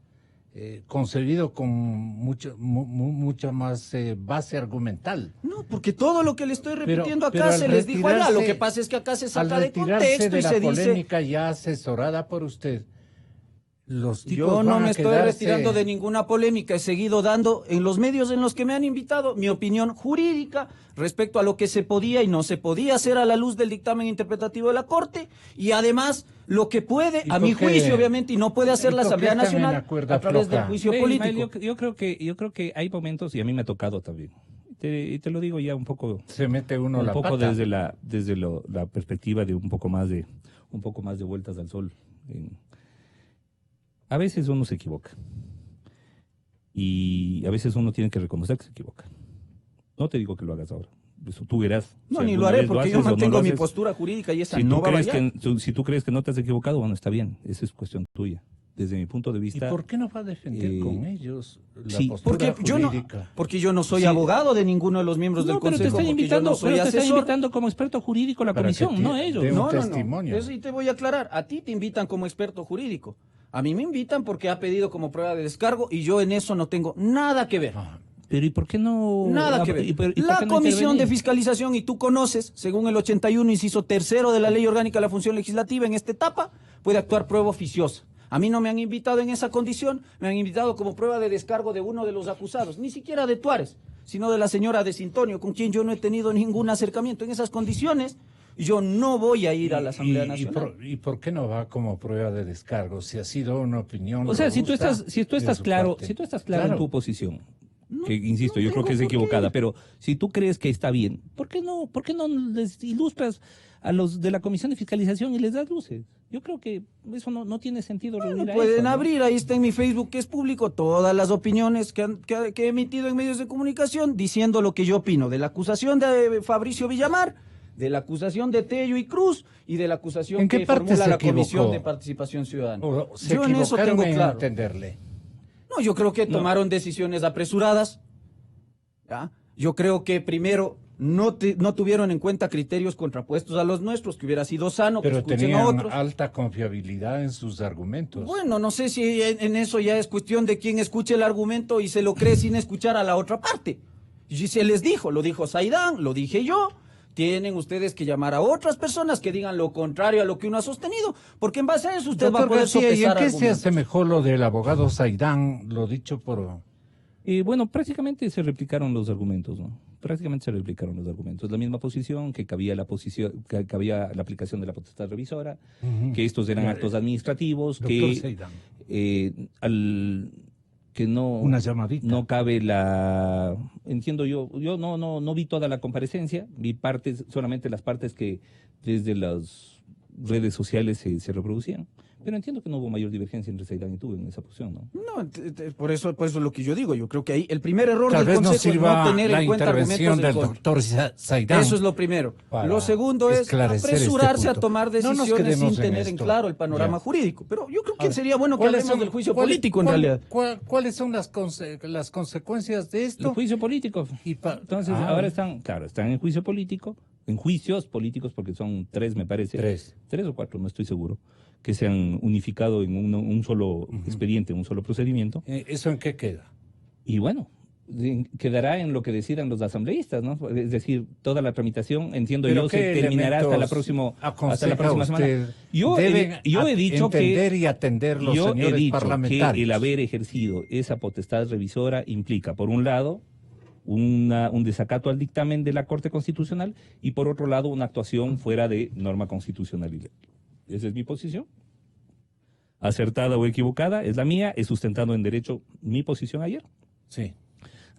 concebido con mucha más base argumental? No, porque todo lo que le estoy repitiendo acá se les dijo allá. Lo que pasa es que acá se saca de contexto y se dice... la polémica ya asesorada por usted, los tipos yo no me estoy retirando de ninguna polémica, he seguido dando en los medios en los que me han invitado mi opinión jurídica respecto a lo que se podía y no se podía hacer a la luz del dictamen interpretativo de la Corte, y además lo que puede, a mi juicio obviamente, y no puede hacer la Asamblea Nacional a través del juicio político. Yo creo que hay momentos, y a mí me ha tocado también, y te lo digo ya un poco, se mete uno un la poco pata. desde la perspectiva de un poco más de vueltas al sol. A veces uno se equivoca y a veces uno tiene que reconocer que se equivoca. No te digo que lo hagas ahora. Eso tú verás. No, ni lo haré porque yo mantengo mi postura jurídica y esa no va a variar. Si tú crees que no te has equivocado, bueno, está bien. Esa es cuestión tuya. Desde mi punto de vista... ¿Y por qué no va a defender con ellos la postura jurídica? Porque yo no soy abogado de ninguno de los miembros del Consejo. Pero te están invitando como experto jurídico a la comisión, no ellos. No. Eso sí te voy a aclarar. A ti te invitan como experto jurídico. A mí me invitan porque ha pedido como prueba de descargo y yo en eso no tengo nada que ver. Pero ¿y por qué no? Nada que ver. La Comisión de Fiscalización, y tú conoces, según el 81, inciso 3 de la Ley Orgánica de la Función Legislativa, en esta etapa, puede actuar prueba oficiosa. A mí no me han invitado en esa condición, me han invitado como prueba de descargo de uno de los acusados, ni siquiera de Tuárez, sino de la señora de Sintonio, con quien yo no he tenido ningún acercamiento. En esas condiciones, yo no voy a ir a la Asamblea Nacional. ¿Y por qué no va como prueba de descargo? Si ha sido una opinión. O sea, si tú estás claro, parte. si tú estás claro en tu posición, No, que insisto, no yo creo que es tengo por qué. equivocada, pero si tú crees que está bien, ¿por qué no les ilustras a los de la Comisión de Fiscalización y les das luces? Yo creo que eso no tiene sentido reunir a Pueden eso, ¿no? abrir, ahí está en mi Facebook, que es público, todas las opiniones que he emitido en medios de comunicación, diciendo lo que yo opino de la acusación de Fabricio Villamar, de la acusación de Tello y Cruz y de la acusación ¿En qué que parte formula se la Comisión equivocó? de Participación Ciudadana. O se Yo en eso equivocaron tengo en claro. entenderle. No, yo creo que tomaron decisiones apresuradas. ¿Ya? Yo creo que primero no tuvieron en cuenta criterios contrapuestos a los nuestros, que hubiera sido sano que Pero escuchen a tenían otros. alta confiabilidad en sus argumentos. Bueno, no sé si en eso ya es cuestión de quien escuche el argumento y se lo cree sin escuchar a la otra parte. Y se les dijo, lo dijo Saidán, lo dije yo. Tienen ustedes que llamar a otras personas que digan lo contrario a lo que uno ha sostenido, porque en base a eso usted va a Doctor poder García, ¿y en sopesar qué se argumentos. asemejó lo del abogado Saidán, lo dicho por... Bueno, prácticamente se replicaron los argumentos, ¿no? Prácticamente se replicaron los argumentos. La misma posición, que cabía la aplicación de la potestad revisora, que estos eran actos administrativos, Doctor que Saidán, que no, una llamadita. no cabe la... Entiendo yo no vi toda la comparecencia, vi partes, solamente las partes que desde las redes sociales se reproducían. Pero entiendo que no hubo mayor divergencia entre Saidán y tú en esa posición, ¿no? No, por eso es lo que yo digo. Yo creo que ahí el primer error Tal del vez nos Consejo es sirva no tener la en cuenta intervención argumentos del del contra. doctor Saidán. Eso es lo primero. Para Lo segundo es esclarecer apresurarse este a punto. tomar No nos decisiones quedemos sin en tener en esto. claro el panorama Ya. jurídico. Pero yo creo A que ver, sería bueno que ¿cuáles hablemos son- del juicio cuál- político en cuál- realidad. ¿Cuáles son las consecuencias de El esto? juicio político. Entonces, ahora están en juicio político, en juicios políticos, porque son 3, me parece. 3 o 4, no estoy seguro, que se han unificado en un solo expediente, un solo procedimiento. ¿Eso en qué queda? Y bueno, quedará en lo que decidan los asambleístas, ¿no? Es decir, toda la tramitación, entiendo ¿Pero yo, se qué terminará hasta la elementos próxima aconseja semana. usted? Yo Deben he dicho entender y atender los yo he señores dicho parlamentarios. que el haber ejercido esa potestad revisora implica, por un lado, un desacato al dictamen de la Corte Constitucional y, por otro lado, una actuación fuera de norma constitucional. Esa es mi posición. Acertada o equivocada, es la mía. He sustentado en derecho mi posición ayer. Sí.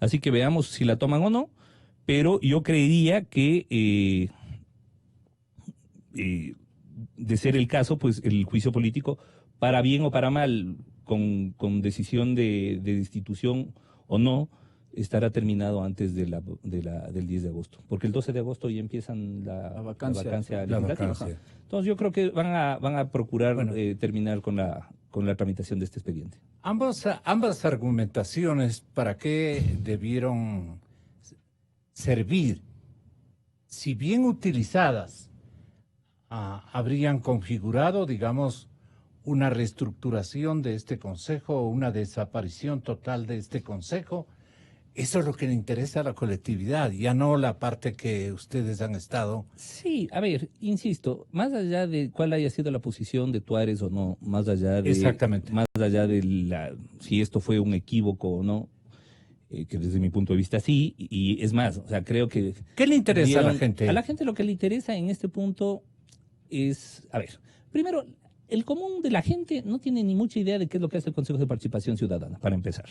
Así que veamos si la toman o no. Pero yo creería que, de ser el caso, pues el juicio político, para bien o para mal, con decisión de destitución o no, estará terminado antes del 10 de agosto. Porque el 12 de agosto ya empiezan la vacancia legislativa. Entonces yo creo que van a procurar terminar con la tramitación de este expediente. Ambas argumentaciones, ¿para qué debieron servir? Si bien utilizadas, habrían configurado, digamos, una reestructuración de este consejo o una desaparición total de este consejo. Eso es lo que le interesa a la colectividad, ya no la parte que ustedes han estado. Sí, a ver, insisto, más allá de cuál haya sido la posición de Tuárez o no, más allá de si esto fue un equívoco o no, que desde mi punto de vista sí, y es más, o sea, creo que... ¿Qué le interesa a la gente? A la gente lo que le interesa en este punto es, a ver, primero, el común de la gente no tiene ni mucha idea de qué es lo que hace el Consejo de Participación Ciudadana, para empezar.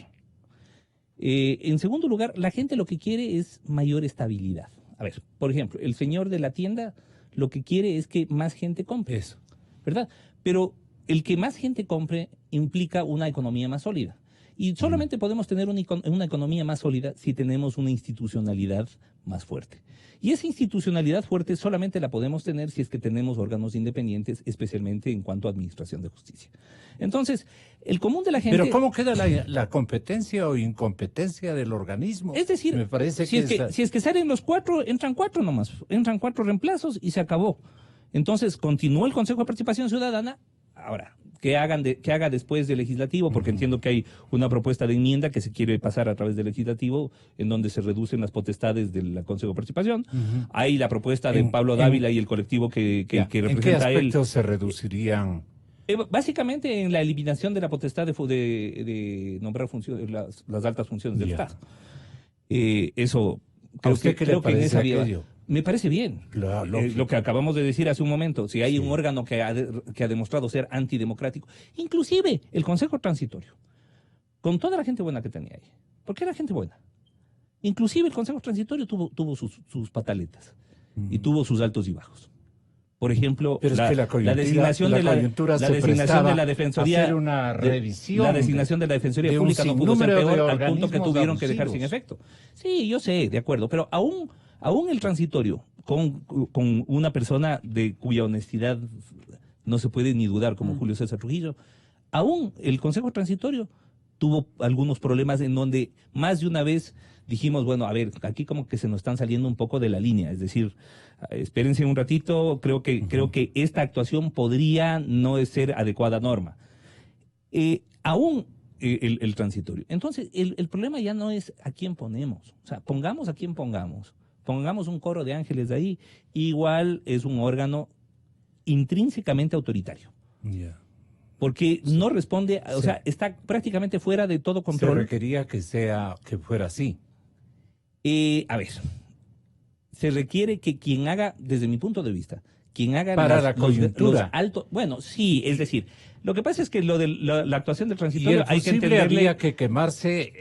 En segundo lugar, la gente lo que quiere es mayor estabilidad. A ver, por ejemplo, el señor de la tienda lo que quiere es que más gente compre. Eso. ¿Verdad? Pero el que más gente compre implica una economía más sólida. Y solamente podemos tener una economía más sólida si tenemos una institucionalidad más fuerte. Y esa institucionalidad fuerte solamente la podemos tener si es que tenemos órganos independientes, especialmente en cuanto a administración de justicia. Entonces, el común de la gente... Pero ¿cómo queda la competencia o incompetencia del organismo? Es decir, me parece si es que salen los 4, entran 4 nomás. Entran 4 reemplazos y se acabó. Entonces, continúa el Consejo de Participación Ciudadana. Ahora, que haga después del legislativo, porque entiendo que hay una propuesta de enmienda que se quiere pasar a través del legislativo, en donde se reducen las potestades del Consejo de Participación. Hay la propuesta de Pablo Dávila y el colectivo que representa a él. ¿En qué aspectos se reducirían Básicamente en la eliminación de la potestad de nombrar las altas funciones del Estado. Eso creo que en esa vía me parece bien. Lo que acabamos de decir hace un momento, si hay un órgano que ha demostrado ser antidemocrático, inclusive el Consejo Transitorio, con toda la gente buena que tenía ahí, porque era gente buena. Inclusive el Consejo Transitorio tuvo sus pataletas y tuvo sus altos y bajos. Por ejemplo, la designación de la Defensoría, hacer una revisión, la designación de la Defensoría Pública no pudo ser peor al punto que tuvieron que dejar sin efecto. Sí, yo sé, de acuerdo, pero aún el transitorio, con una persona de cuya honestidad no se puede ni dudar, como Julio César Trujillo, aún el Consejo Transitorio tuvo algunos problemas en donde más de una vez dijimos, bueno, a ver, aquí como que se nos están saliendo un poco de la línea, es decir, espérense un ratito, creo que esta actuación podría no ser adecuada norma. Aún el transitorio. Entonces, el problema ya no es a quién ponemos, o sea, pongamos a quién pongamos un coro de ángeles de ahí, igual es un órgano intrínsecamente autoritario. Porque no responde, o sea, está prácticamente fuera de todo control. Se requería que fuera así. A ver, se requiere que quien haga, desde mi punto de vista, quien haga para la coyuntura. Bueno, sí, es decir, lo que pasa es que lo de la actuación del transitorio hay que entenderle. Habría que quemarse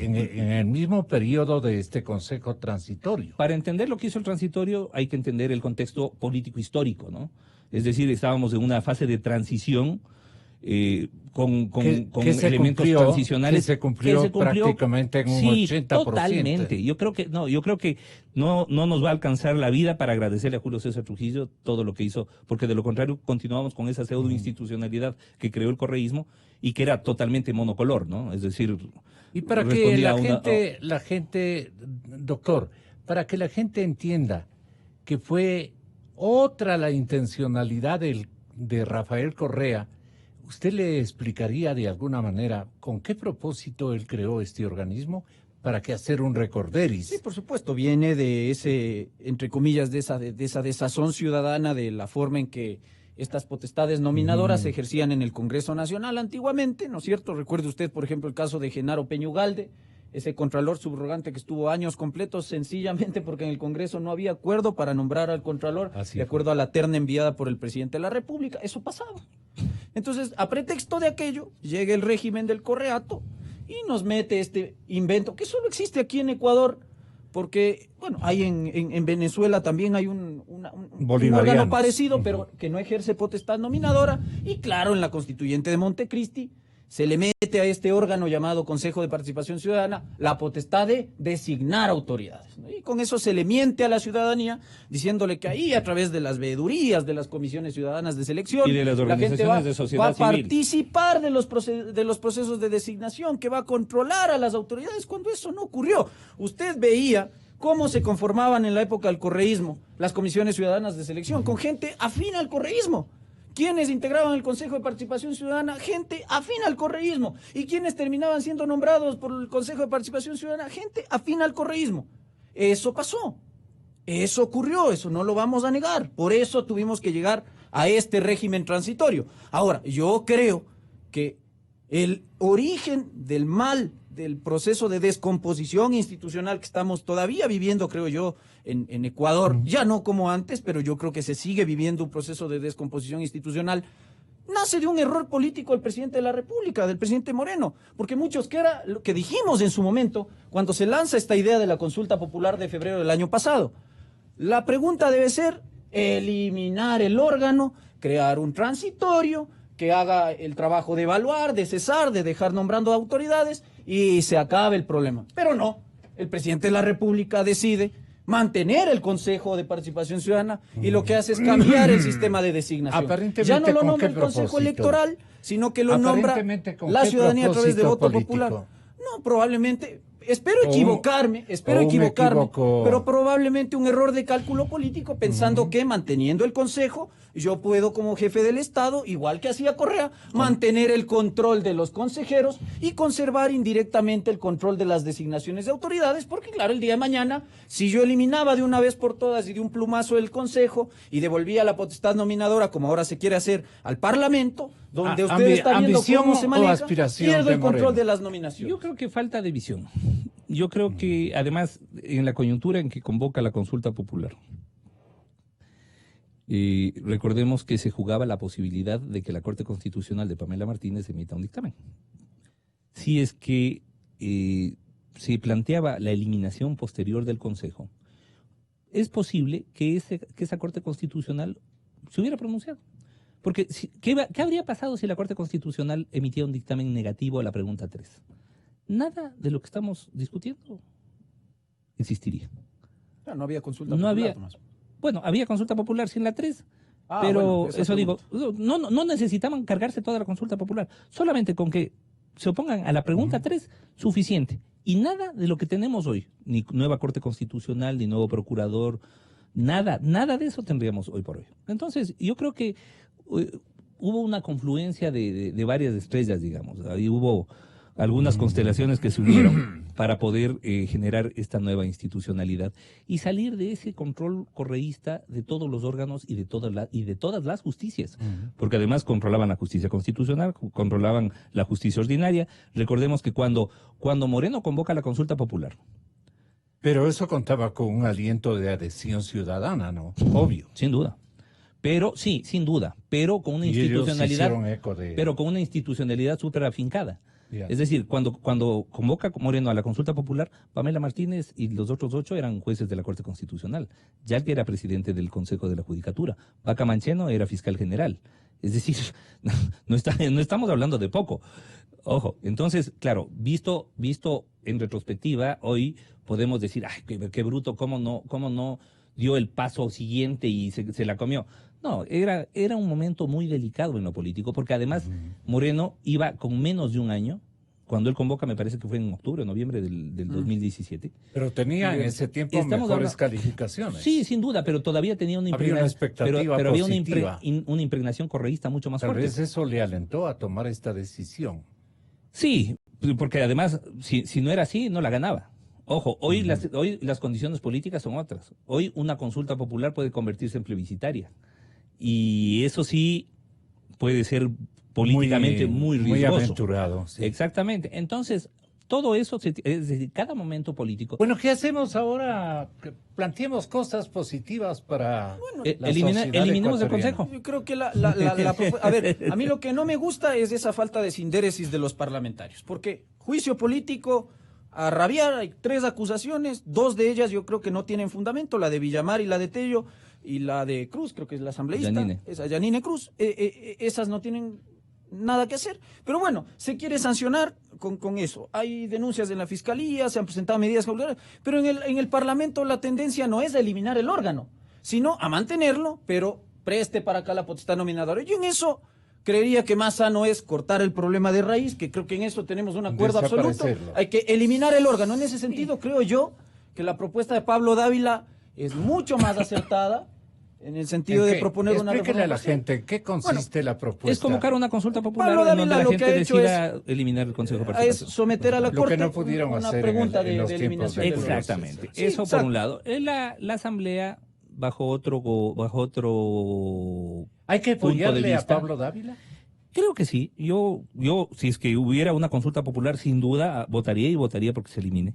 en el mismo periodo de este Consejo Transitorio. Para entender lo que hizo el transitorio hay que entender el contexto político histórico, ¿no? Es decir, estábamos en una fase de transición con elementos transicionales. Que se cumplió prácticamente en un 80%. Totalmente. Yo creo que no nos va a alcanzar la vida para agradecerle a Julio César Trujillo todo lo que hizo, porque de lo contrario continuamos con esa pseudo-institucionalidad que creó el correísmo y que era totalmente monocolor, ¿no? Es decir, y para que la gente, doctor, para que la gente entienda que fue otra la intencionalidad de Rafael Correa, ¿usted le explicaría de alguna manera con qué propósito él creó este organismo? ¿Para qué hacer un recorderis? Sí, por supuesto, viene de ese, entre comillas, de esa desazón ciudadana, de la forma en que estas potestades nominadoras se ejercían en el Congreso Nacional antiguamente, ¿no es cierto? Recuerde usted, por ejemplo, el caso de Genaro Peñugalde, ese contralor subrogante que estuvo años completos sencillamente porque en el Congreso no había acuerdo para nombrar al contralor de acuerdo a la terna enviada por el presidente de la República. Eso pasaba. Entonces, a pretexto de aquello, llega el régimen del Correato y nos mete este invento que solo existe aquí en Ecuador, porque, bueno, hay en Venezuela también hay un órgano parecido, pero que no ejerce potestad nominadora, y claro, en la Constituyente de Montecristi se le mete a este órgano llamado Consejo de Participación Ciudadana la potestad de designar autoridades, ¿no? Y con eso se le miente a la ciudadanía, diciéndole que ahí, a través de las veedurías de las comisiones ciudadanas de selección, y de las organizaciones de sociedad civil, va a participar de los procesos de designación, que va a controlar a las autoridades, cuando eso no ocurrió. Usted veía cómo se conformaban en la época del correísmo las comisiones ciudadanas de selección, con gente afín al correísmo. ¿Quiénes integraban el Consejo de Participación Ciudadana? Gente afín al correísmo. ¿Y quiénes terminaban siendo nombrados por el Consejo de Participación Ciudadana? Gente afín al correísmo. Eso pasó. Eso ocurrió, eso no lo vamos a negar. Por eso tuvimos que llegar a este régimen transitorio. Ahora, yo creo que el origen del mal, del proceso de descomposición institucional que estamos todavía viviendo, creo yo, en Ecuador, ya no como antes, pero yo creo que se sigue viviendo un proceso de descomposición institucional, nace de un error político del presidente de la República, del presidente Moreno, porque muchos, que era lo que dijimos en su momento, cuando se lanza esta idea de la consulta popular de febrero del año pasado. La pregunta debe ser eliminar el órgano, crear un transitorio que haga el trabajo de evaluar, de cesar, de dejar nombrando autoridades y se acabe el problema. Pero no, el presidente de la República decide mantener el Consejo de Participación Ciudadana y lo que hace es cambiar el sistema de designación. Ya no lo nombra el Consejo Electoral, sino que lo nombra la ciudadanía a través de voto popular. No, probablemente, espero equivocarme, pero probablemente un error de cálculo político, pensando que manteniendo el Consejo, yo puedo, como jefe del Estado, igual que hacía Correa, mantener el control de los consejeros y conservar indirectamente el control de las designaciones de autoridades, porque claro, el día de mañana, si yo eliminaba de una vez por todas y de un plumazo el Consejo y devolvía la potestad nominadora, como ahora se quiere hacer, al Parlamento, donde usted está viendo cómo se maneja, pierdo el control de las nominaciones. Yo creo que falta de visión. Yo creo que, además, en la coyuntura en que convoca la consulta popular, recordemos que se jugaba la posibilidad de que la Corte Constitucional de Pamela Martínez emita un dictamen. Si es que se planteaba la eliminación posterior del Consejo, es posible que esa Corte Constitucional se hubiera pronunciado. Porque, ¿qué habría pasado si la Corte Constitucional emitía un dictamen negativo a la pregunta 3? Nada de lo que estamos discutiendo existiría. No había consulta popular. Bueno, había consulta popular sin la 3, pero bueno, eso digo, no necesitaban cargarse toda la consulta popular. Solamente con que se opongan a la pregunta 3, suficiente. Y nada de lo que tenemos hoy, ni nueva Corte Constitucional, ni nuevo procurador, nada de eso tendríamos hoy por hoy. Entonces, yo creo que hubo una confluencia de varias estrellas, digamos. Ahí hubo algunas constelaciones que se unieron para poder generar esta nueva institucionalidad y salir de ese control correísta de todos los órganos y de todas las justicias, porque además controlaban la justicia constitucional, controlaban la justicia ordinaria. Recordemos que cuando Moreno convoca la consulta popular. Pero eso contaba con un aliento de adhesión ciudadana, ¿no? Obvio. Sin duda. Pero sí, sin duda, pero con una institucionalidad súper afincada. Yeah. Es decir, cuando convoca Moreno a la consulta popular, Pamela Martínez y los otros 8 eran jueces de la Corte Constitucional. Ya que era presidente del Consejo de la Judicatura. Vaca Mancheno era fiscal general. Es decir, no estamos hablando de poco. Ojo, entonces, claro, visto en retrospectiva, hoy podemos decir, ay, qué bruto, cómo no dio el paso siguiente y se la comió. No, era un momento muy delicado en lo político, porque además Moreno iba con menos de un año, cuando él convoca, me parece que fue en octubre o noviembre del 2017. Pero tenía en ese tiempo mejores calificaciones. Sí, sin duda, pero todavía tenía una expectativa pero había positiva. una impregnación correísta mucho más fuerte. Tal vez eso le alentó a tomar esta decisión. Sí, porque además, si no era así, no la ganaba. Ojo, hoy las condiciones políticas son otras. Hoy una consulta popular puede convertirse en plebiscitaria. Y eso sí puede ser políticamente muy riesgoso. Muy aventurado. Sí. Exactamente. Entonces, todo eso, es decir, cada momento político. Bueno, ¿qué hacemos ahora? Planteemos cosas positivas para eliminemos el Consejo. Yo creo que a ver, a mí lo que no me gusta es esa falta de sindéresis de los parlamentarios, porque juicio político a rabiar, hay 3 acusaciones, 2 de ellas yo creo que no tienen fundamento, la de Villamar y la de Tello, y la de Cruz, creo que es la asambleísta, esa Yanine Cruz, esas no tienen nada que hacer, pero bueno, se quiere sancionar con eso. Hay denuncias en la Fiscalía, se han presentado medidas cautelares, pero en el Parlamento la tendencia no es a eliminar el órgano, sino a mantenerlo, pero preste para acá la potestad nominadora. Yo en eso creería que más sano es cortar el problema de raíz, que creo que en eso tenemos un acuerdo absoluto. Hay que eliminar el órgano. En ese sentido, creo yo que la propuesta de Pablo Dávila es mucho más acertada en el sentido de proponer una reforma. Explíquele a la gente qué consiste la propuesta. Es convocar una consulta popular Pablo Dávila, donde la gente decida es eliminar el Consejo de Participación. Es someter a la Corte no pudieron una hacer pregunta en los de eliminación de Exactamente. Sí, eso por un lado. La Asamblea bajo otro ¿Hay que apoyarle a Pablo Dávila? Creo que sí. Yo, si es que hubiera una consulta popular, sin duda votaría porque se elimine.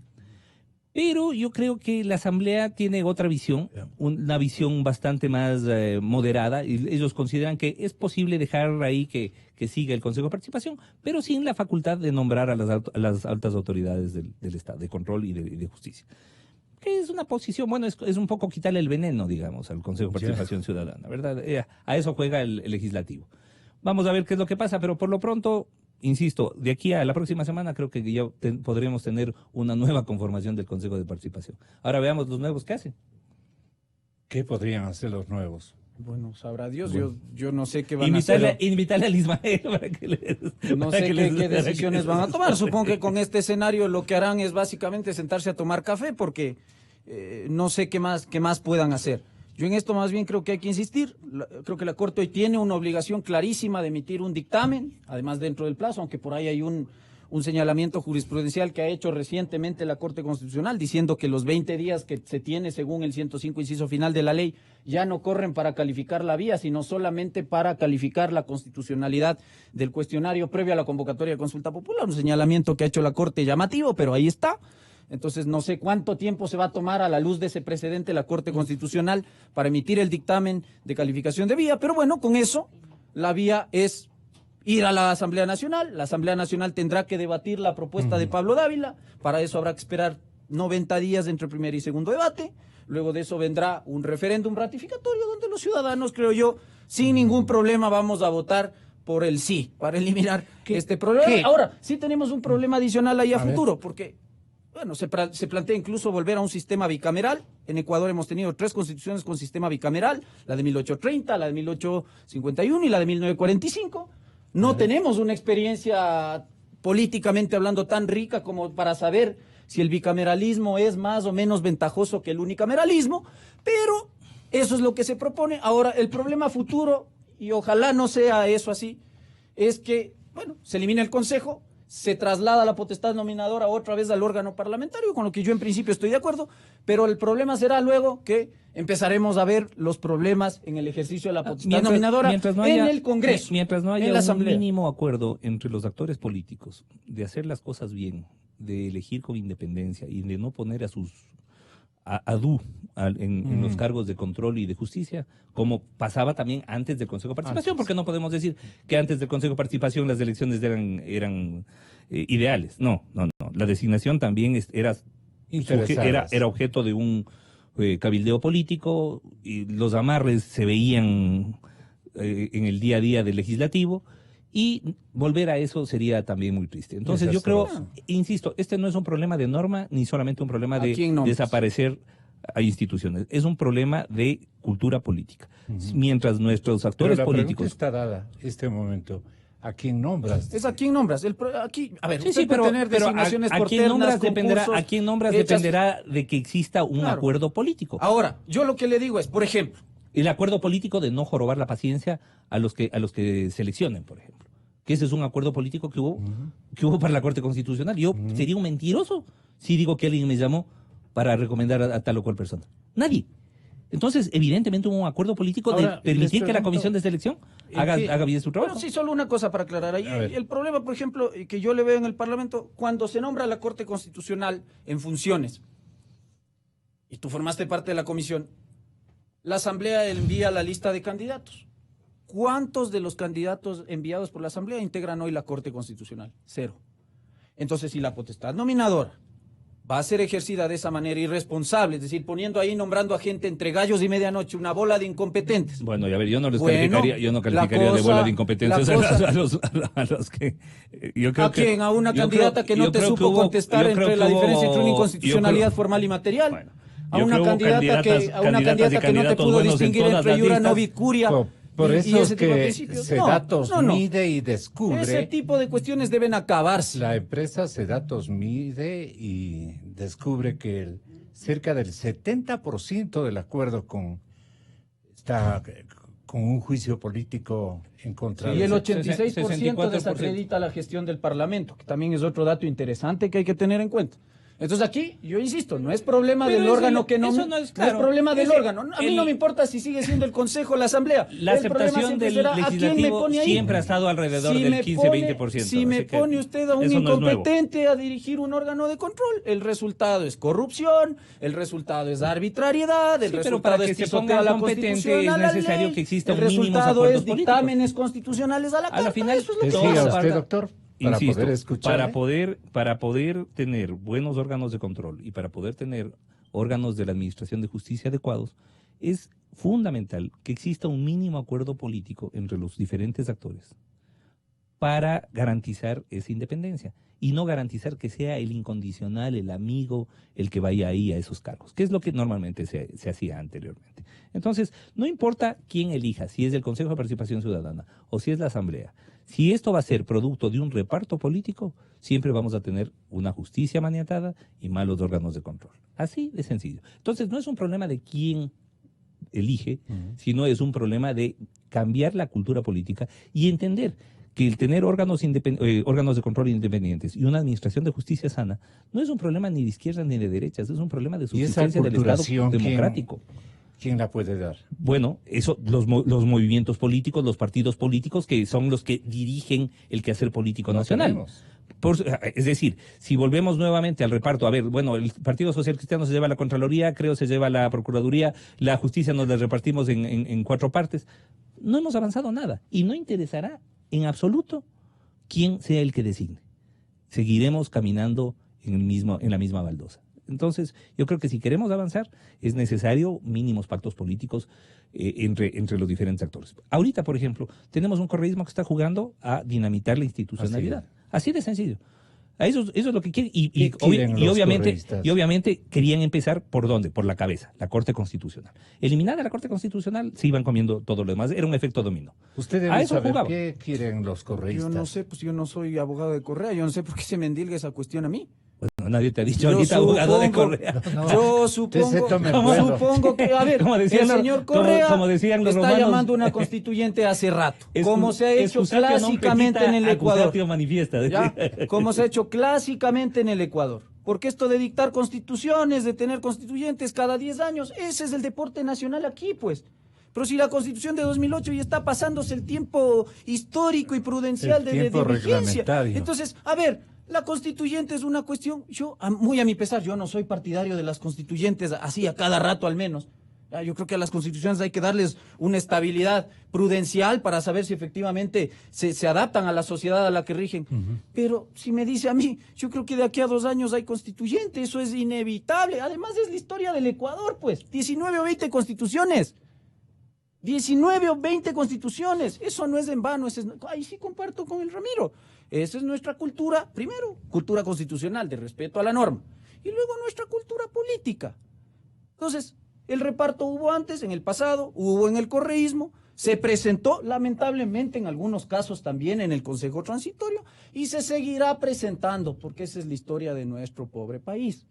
Pero yo creo que la Asamblea tiene otra visión, una visión bastante más moderada, y ellos consideran que es posible dejar ahí que siga el Consejo de Participación, pero sin la facultad de nombrar a las altas autoridades del Estado, de control y de justicia. Que es una posición, bueno, es un poco quitarle el veneno, digamos, al Consejo de Participación Ciudadana, ¿verdad? A eso juega el legislativo. Vamos a ver qué es lo que pasa, pero por lo pronto, insisto, de aquí a la próxima semana creo que ya podremos tener una nueva conformación del Consejo de Participación. Ahora veamos los nuevos que hacen. ¿Qué podrían hacer los nuevos? Bueno, sabrá Dios, bueno. Yo no sé qué van a hacer. Invitarle al Ismael para que no sé qué decisiones van a tomar. Supongo que con este escenario lo que harán es básicamente sentarse a tomar café, porque no sé qué más puedan hacer. Yo en esto más bien creo que hay que insistir. Creo que la Corte hoy tiene una obligación clarísima de emitir un dictamen, además dentro del plazo, aunque por ahí hay un un señalamiento jurisprudencial que ha hecho recientemente la Corte Constitucional, diciendo que los 20 días que se tiene según el 105 inciso final de la ley ya no corren para calificar la vía, sino solamente para calificar la constitucionalidad del cuestionario previo a la convocatoria de consulta popular, un señalamiento que ha hecho la Corte llamativo, pero ahí está. Entonces no sé cuánto tiempo se va a tomar a la luz de ese precedente la Corte Constitucional para emitir el dictamen de calificación de vía, pero bueno, con eso la vía es ir a la Asamblea Nacional. La Asamblea Nacional tendrá que debatir la propuesta de Pablo Dávila. Para eso habrá que esperar 90 días entre primer y segundo debate. Luego de eso vendrá un referéndum ratificatorio donde los ciudadanos, creo yo, sin ningún problema vamos a votar por el sí, para eliminar este problema. Ahora, sí tenemos un problema adicional ahí a futuro, porque bueno, se plantea incluso volver a un sistema bicameral. En Ecuador hemos tenido 3 constituciones con sistema bicameral, la de 1830, la de 1851 y la de 1945. No tenemos una experiencia políticamente hablando tan rica como para saber si el bicameralismo es más o menos ventajoso que el unicameralismo, pero eso es lo que se propone. Ahora, el problema futuro, y ojalá no sea eso así, es que, bueno, se elimina el Consejo, se traslada la potestad nominadora otra vez al órgano parlamentario, con lo que yo en principio estoy de acuerdo, pero el problema será luego que empezaremos a ver los problemas en el ejercicio de la potestad nominadora en el Congreso. Mientras no haya un mínimo acuerdo entre los actores políticos de hacer las cosas bien, de elegir con independencia y de no poner a sus en los cargos de control y de justicia, como pasaba también antes del Consejo de Participación, porque no podemos decir que antes del Consejo de Participación las elecciones eran ideales. No. La designación también era objeto de un cabildeo político, y los amarres se veían en el día a día del legislativo, y volver a eso sería también muy triste. Entonces yo creo, insisto, este no es un problema de norma, ni solamente un problema de desaparecer a instituciones. Es un problema de cultura política. Mientras nuestros actores políticos... está dada este momento. ¿A quién nombras? Es a quién nombras. Aquí, a ver, pero a quién nombras dependerá de que exista un acuerdo político. Ahora, yo lo que le digo es, por ejemplo, el acuerdo político de no jorobar la paciencia a los que seleccionen, por ejemplo. Que ese es un acuerdo político que hubo para la Corte Constitucional. Yo sería un mentiroso si digo que alguien me llamó para recomendar a tal o cual persona. Nadie. Entonces, evidentemente hubo un acuerdo político de permitir que la comisión de selección haga bien su trabajo. Bueno, sí, solo una cosa para aclarar ahí. El problema, por ejemplo, que yo le veo en el Parlamento, cuando se nombra la Corte Constitucional en funciones, y tú formaste parte de la comisión, la Asamblea envía la lista de candidatos. ¿Cuántos de los candidatos enviados por la Asamblea integran hoy la Corte Constitucional? 0. Entonces, si la potestad nominadora va a ser ejercida de esa manera irresponsable, es decir, poniendo ahí, nombrando a gente entre gallos y medianoche, una bola de incompetentes. Bueno, y a ver, yo no calificaría de bola de incompetentes a los que... ¿A quién? ¿A una candidata que no te supo contestar entre la diferencia entre una inconstitucionalidad formal y material? Bueno, a una candidata que no te pudo distinguir entre Iura Novit Curia. Por eso es que Sedatos mide y descubre. Ese tipo de cuestiones deben acabarse. La empresa Sedatos mide y descubre que cerca del 70% del acuerdo está con un juicio político en contra de... Y el 86% desacredita la gestión del Parlamento, que también es otro dato interesante que hay que tener en cuenta. Entonces aquí, yo insisto, no es problema del órgano que no es problema del órgano. A mí no me importa si sigue siendo el Consejo o la Asamblea. La aceptación del legislativo siempre ha estado alrededor del 15-20%. Si me pone usted a un incompetente a dirigir un órgano de control, el resultado es corrupción, el resultado es arbitrariedad, el resultado es pisoteo a la Constitución, a la ley, el resultado es dictámenes constitucionales a la Carta. Final, eso es lo que decía usted, doctor. Para poder tener buenos órganos de control y para poder tener órganos de la Administración de Justicia adecuados, es fundamental que exista un mínimo acuerdo político entre los diferentes actores para garantizar esa independencia y no garantizar que sea el incondicional, el amigo, el que vaya ahí a esos cargos, que es lo que normalmente se hacía anteriormente. Entonces, no importa quién elija, si es el Consejo de Participación Ciudadana o si es la Asamblea, si esto va a ser producto de un reparto político, siempre vamos a tener una justicia maniatada y malos órganos de control. Así de sencillo. Entonces, no es un problema de quién elige, sino es un problema de cambiar la cultura política y entender que el tener órganos de control independientes y una administración de justicia sana no es un problema ni de izquierdas ni de derechas, es un problema de subsistencia del Estado democrático. ¿Quién la puede dar? Bueno, eso, los movimientos políticos, los partidos políticos, que son los que dirigen el quehacer político nacional. Es decir, si volvemos nuevamente al reparto, a ver, bueno, el Partido Social Cristiano se lleva la Contraloría, creo se lleva la Procuraduría, la justicia nos la repartimos en 4 partes. No hemos avanzado nada y no interesará en absoluto quién sea el que designe. Seguiremos caminando en la misma baldosa. Entonces, yo creo que si queremos avanzar, es necesario mínimos pactos políticos entre los diferentes actores. Ahorita, por ejemplo, tenemos un correísmo que está jugando a dinamitar la institucionalidad. Así de sencillo. Eso es lo que quieren. Y obviamente querían empezar ¿por dónde? Por la cabeza, la Corte Constitucional. Eliminada la Corte Constitucional, se iban comiendo todo lo demás. Era un efecto dominó. ¿Usted debe saber qué quieren los correístas? Yo no sé, pues yo no soy abogado de Correa. Yo no sé por qué se me endilga esa cuestión a mí. Bueno, nadie te ha dicho ahorita abogado de Correa. Yo supongo que, a ver, el señor Correa está llamando una constituyente hace rato, como se ha hecho clásicamente en el Ecuador. Como se ha hecho clásicamente en el Ecuador. Porque esto de dictar constituciones, de tener constituyentes cada 10 años, ese es el deporte nacional aquí, pues. Pero si la Constitución de 2008 ya está pasándose el tiempo histórico y prudencial de vigencia. Entonces, a ver, la constituyente es una cuestión, muy a mi pesar, yo no soy partidario de las constituyentes, así a cada rato al menos. Yo creo que a las constituciones hay que darles una estabilidad prudencial para saber si efectivamente se adaptan a la sociedad a la que rigen. Pero si me dice a mí, yo creo que de aquí a 2 años hay constituyente, eso es inevitable. Además es la historia del Ecuador, pues, 19 o 20 constituciones. 19 o 20 constituciones, eso no es en vano, ahí sí comparto con el Ramiro. Esa es nuestra cultura, primero, cultura constitucional, de respeto a la norma, y luego nuestra cultura política. Entonces, el reparto hubo antes, en el pasado, hubo en el correísmo, se presentó, lamentablemente, en algunos casos también en el Consejo Transitorio, y se seguirá presentando, porque esa es la historia de nuestro pobre país.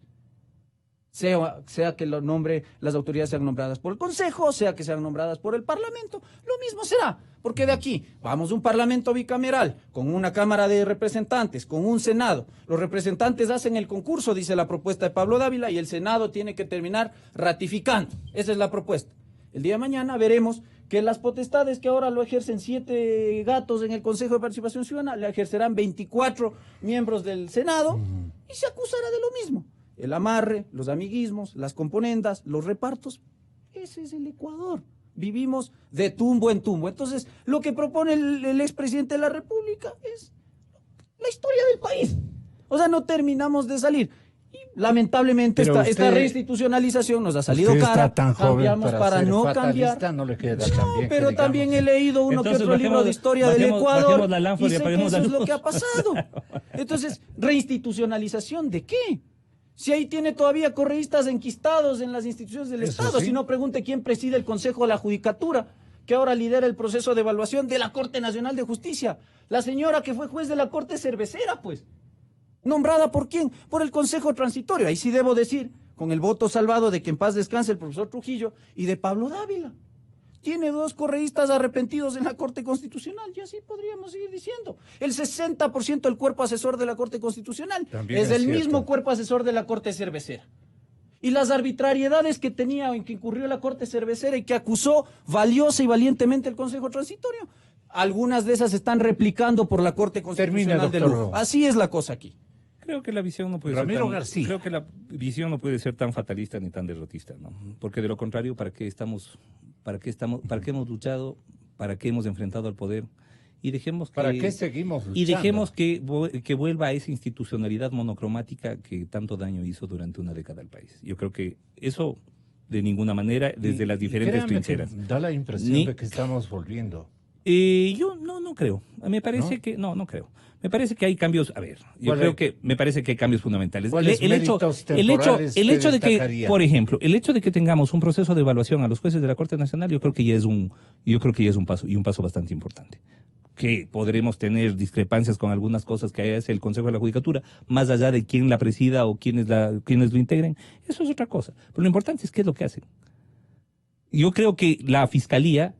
Sea que las autoridades sean nombradas por el Consejo, sea que sean nombradas por el Parlamento, lo mismo será, porque de aquí vamos a un Parlamento bicameral, con una Cámara de Representantes, con un Senado. Los representantes hacen el concurso, dice la propuesta de Pablo Dávila, y el Senado tiene que terminar ratificando. Esa es la propuesta. El día de mañana veremos que las potestades que ahora lo ejercen 7 gatos en el Consejo de Participación Ciudadana, le ejercerán 24 miembros del Senado, y se acusará de lo mismo. El amarre, los amiguismos, las componendas, los repartos, ese es el Ecuador. Vivimos de tumbo en tumbo. Entonces, lo que propone el expresidente de la República es la historia del país. O sea, no terminamos de salir. Y lamentablemente esta reinstitucionalización nos ha salido cara. Cambiamos para no cambiar. No le queda tan bien, pero también he leído uno que otro libro de historia del Ecuador y sé que eso es lo que ha pasado. Entonces, ¿reinstitucionalización de qué? Si ahí tiene todavía correístas enquistados en las instituciones del Estado, si no, pregunte quién preside el Consejo de la Judicatura, que ahora lidera el proceso de evaluación de la Corte Nacional de Justicia. La señora que fue juez de la Corte Cervecera, pues. ¿Nombrada por quién? Por el Consejo Transitorio. Ahí sí debo decir, con el voto salvado de que en paz descanse el profesor Trujillo y de Pablo Dávila. Tiene 2 correístas arrepentidos en la Corte Constitucional, y así podríamos seguir diciendo. El 60% del cuerpo asesor de la Corte Constitucional es el mismo cuerpo asesor de la Corte Cervecera. Y las arbitrariedades que tenía, en que incurrió la Corte Cervecera y que acusó valiosa y valientemente el Consejo Transitorio, algunas de esas se están replicando por la Corte Constitucional de lujo. Así es la cosa aquí. Creo que la visión no puede ser tan fatalista ni tan derrotista, ¿no? Porque de lo contrario, ¿para qué hemos luchado? ¿Para qué hemos enfrentado al poder? Y dejemos que, ¿para qué seguimos luchando? Y dejemos que vuelva a esa institucionalidad monocromática que tanto daño hizo durante una década al país. Yo creo que eso, de ninguna manera, desde las diferentes trincheras. Da la impresión de que estamos volviendo. Yo no creo. Me parece que no creo. Me parece que hay cambios. A ver, me parece que hay cambios fundamentales. El hecho de que, por ejemplo, el hecho de que tengamos un proceso de evaluación a los jueces de la Corte Nacional, yo creo que ya es un paso, y un paso bastante importante. Que podremos tener discrepancias con algunas cosas que hace el Consejo de la Judicatura, más allá de quién la presida o quiénes lo integren, eso es otra cosa. Pero lo importante es qué es lo que hacen. Yo creo que la Fiscalía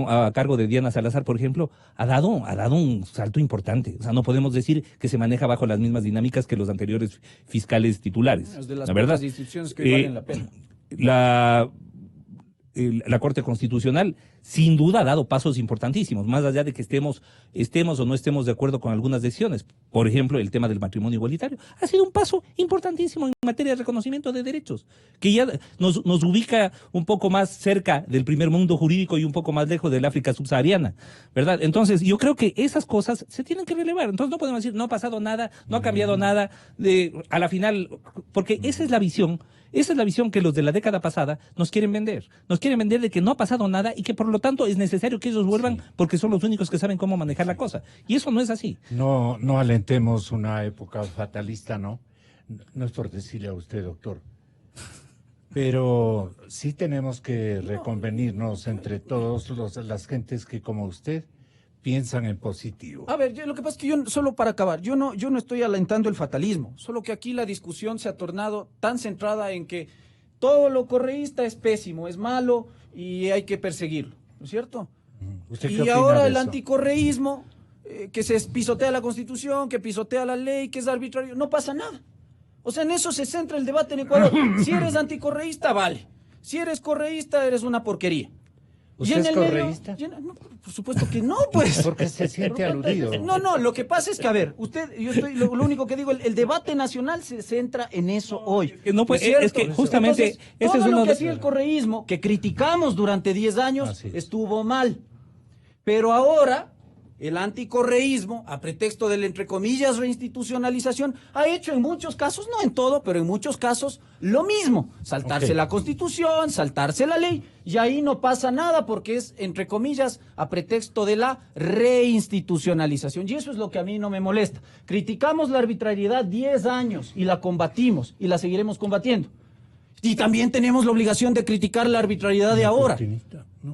a cargo de Diana Salazar, por ejemplo, ha dado un salto importante. O sea, no podemos decir que se maneja bajo las mismas dinámicas que los anteriores fiscales titulares. Es de las la verdad, instituciones que valen la pena. La Corte Constitucional sin duda ha dado pasos importantísimos, más allá de que estemos o no estemos de acuerdo con algunas decisiones. Por ejemplo, el tema del matrimonio igualitario ha sido un paso importantísimo en materia de reconocimiento de derechos, que ya nos ubica un poco más cerca del primer mundo jurídico y un poco más lejos del África subsahariana, ¿verdad? Entonces, yo creo que esas cosas se tienen que relevar. Entonces, no podemos decir, no ha pasado nada, no ha cambiado nada, a la final, porque esa es la visión. Esa es la visión que los de la década pasada nos quieren vender. Nos quieren vender de que no ha pasado nada y que por lo tanto es necesario que ellos vuelvan porque son los únicos que saben cómo manejar la cosa. Y eso no es así. No alentemos una época fatalista, ¿no? No es por decirle a usted, doctor. Pero sí tenemos que reconvenirnos entre todos las gentes que como usted piensan en positivo. A ver, lo que pasa es que yo, solo para acabar, yo no estoy alentando el fatalismo, solo que aquí la discusión se ha tornado tan centrada en que todo lo correísta es pésimo, es malo y hay que perseguirlo, ¿no es cierto? ¿Usted qué Y opina ahora de el eso? anticorreísmo, que se pisotea la Constitución, que pisotea la ley, que es arbitrario, no pasa nada. O sea, en eso se centra el debate en Ecuador. Si eres anticorreísta, vale. Si eres correísta, eres una porquería. ¿Usted es correísta? No, por supuesto que no, pues. Porque se siente aludido. No, lo que pasa es que, a ver, lo único que digo, el debate nacional se centra en eso hoy. No, pues, ¿No es que justamente entonces, ese todo es uno lo que de... hacía el correísmo, que criticamos durante 10 años, Así es. estuvo mal. Pero ahora, el anticorreísmo, a pretexto de la, entre comillas, reinstitucionalización, ha hecho en muchos casos, no en todo, pero en muchos casos, lo mismo. Saltarse la Constitución, saltarse la ley, y ahí no pasa nada porque es, entre comillas, a pretexto de la reinstitucionalización. Y eso es lo que a mí no me molesta. Criticamos la arbitrariedad 10 años y la combatimos y la seguiremos combatiendo. Y también tenemos la obligación de criticar la arbitrariedad de ahora.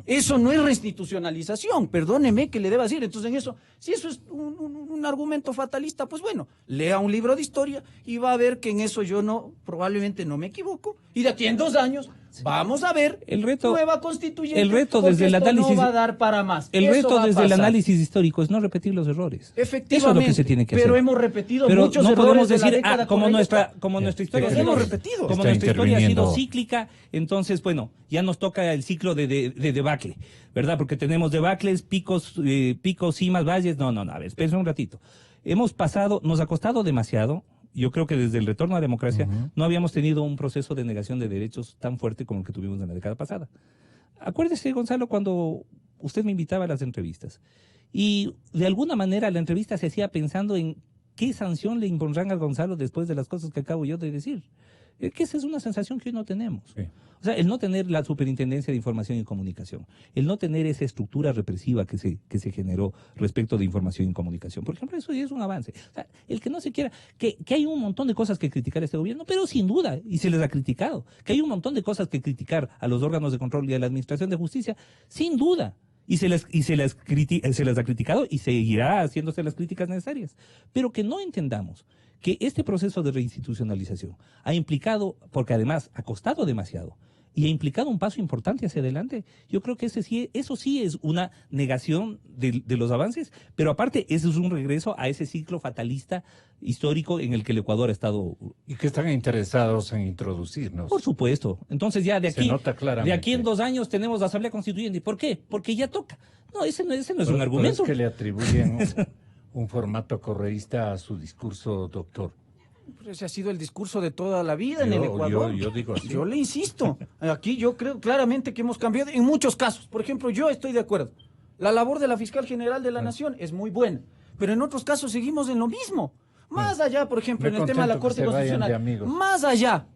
Eso no es restitucionalización, perdóneme que le deba decir. Entonces, en eso, si eso es un argumento fatalista, pues bueno, lea un libro de historia y va a ver que en eso yo probablemente no me equivoco. Y de aquí en 2 años vamos a ver nueva constituyente. El reto desde el análisis no va a dar para más. El reto desde el análisis histórico es no repetir los errores. Efectivamente. Eso es lo que se tiene que hacer. Pero hemos repetido pero muchos no errores podemos de la decir, década como correcta. nuestra historia Pero hemos repetido. Como Está nuestra historia ha sido interviniendo. cíclica, entonces, bueno, ya nos toca el ciclo de debacle, ¿verdad? Porque tenemos debacles, picos, cimas, valles. No, a ver, espérense un ratito. Nos ha costado demasiado. Yo creo que desde el retorno a la democracia no habíamos tenido un proceso de negación de derechos tan fuerte como el que tuvimos en la década pasada. Acuérdese, Gonzalo, cuando usted me invitaba a las entrevistas y de alguna manera la entrevista se hacía pensando en qué sanción le impondrán a Gonzalo después de las cosas que acabo yo de decir. Que esa es una sensación que hoy no tenemos. Sí. O sea, el no tener la Superintendencia de Información y Comunicación, el no tener esa estructura represiva que se generó respecto de información y comunicación. Por ejemplo, eso ya es un avance. O sea, el que no se quiera, que hay un montón de cosas que criticar a este gobierno, pero sin duda, y se les ha criticado, que hay un montón de cosas que criticar a los órganos de control y a la Administración de Justicia, sin duda. Y se les ha criticado y seguirá haciéndose las críticas necesarias. Pero que no entendamos que este proceso de reinstitucionalización ha implicado, porque además ha costado demasiado, y ha implicado un paso importante hacia adelante. Yo creo que eso sí es una negación de los avances, pero aparte eso es un regreso a ese ciclo fatalista histórico en el que el Ecuador ha estado. Y que están interesados en introducirnos. Por supuesto. Entonces ya de aquí en 2 años tenemos la Asamblea Constituyente. ¿Por qué? Porque ya toca. No, ese no es un argumento. Es que le atribuyen un formato correísta a su discurso, doctor. Ese ha sido el discurso de toda la vida en el Ecuador. Yo digo así. Yo le insisto, aquí yo creo claramente que hemos cambiado en muchos casos. Por ejemplo, yo estoy de acuerdo. La labor de la Fiscal General de la Nación es muy buena, pero en otros casos seguimos en lo mismo. Más allá, por ejemplo, en el tema de la Corte Constitucional, más allá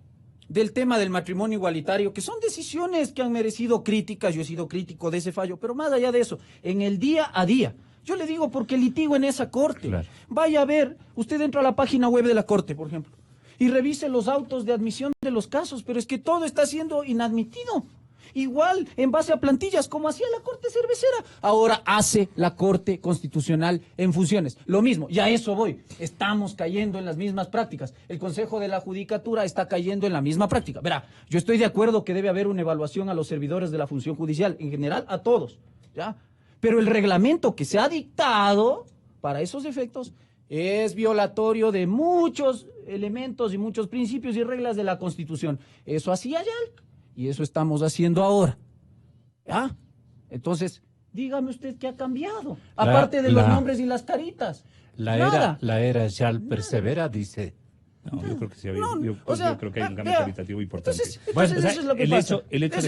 del tema del matrimonio igualitario, que son decisiones que han merecido críticas, yo he sido crítico de ese fallo, pero más allá de eso, en el día a día, yo le digo porque litigo en esa corte. Claro. Vaya a ver, usted entra a la página web de la corte, por ejemplo, y revise los autos de admisión de los casos, pero es que todo está siendo inadmitido. Igual, en base a plantillas, como hacía la Corte Cervecera, ahora hace la Corte Constitucional en funciones. Lo mismo, y a eso voy. Estamos cayendo en las mismas prácticas. El Consejo de la Judicatura está cayendo en la misma práctica. Verá, yo estoy de acuerdo que debe haber una evaluación a los servidores de la función judicial, en general a todos. ¿ya? Pero el reglamento que se ha dictado para esos efectos es violatorio de muchos elementos y muchos principios y reglas de la Constitución. Eso hacía Yalc y eso estamos haciendo ahora. ¿Ya? Entonces, dígame usted qué ha cambiado, aparte de los nombres y las caritas. La era Yalc persevera, dice. No, yo creo que sí, yo creo que hay un cambio cualitativo importante. Entonces eso es lo que pasa. El hecho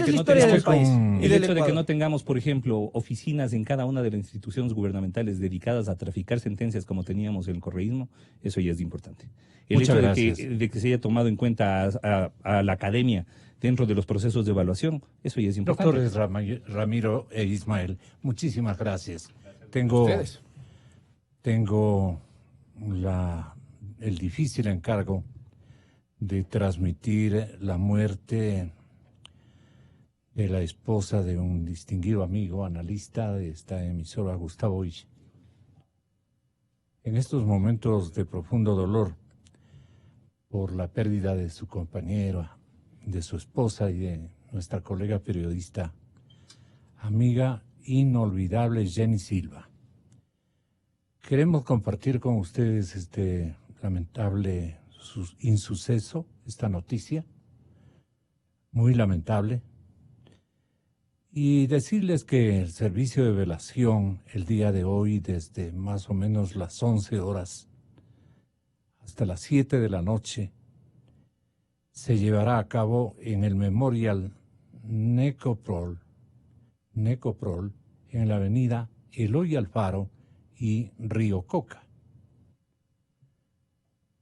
de que no tengamos, por ejemplo, oficinas en cada una de las instituciones gubernamentales dedicadas a traficar sentencias como teníamos en el correísmo, eso ya es importante. El hecho de que se haya tomado en cuenta a la academia dentro de los procesos de evaluación, eso ya es importante. Doctores Ramiro e Ismael, muchísimas gracias. Tengo el difícil encargo de transmitir la muerte de la esposa de un distinguido amigo, analista de esta emisora, Gustavo Ille. En estos momentos de profundo dolor por la pérdida de su compañera, de su esposa y de nuestra colega periodista, amiga inolvidable Jenny Silva, queremos compartir con ustedes este lamentable insuceso, esta noticia, muy lamentable, y decirles que el servicio de velación el día de hoy, desde más o menos las 11 horas hasta las 7 de la noche, se llevará a cabo en el Memorial Necoprol, en la avenida Eloy Alfaro y Río Coca.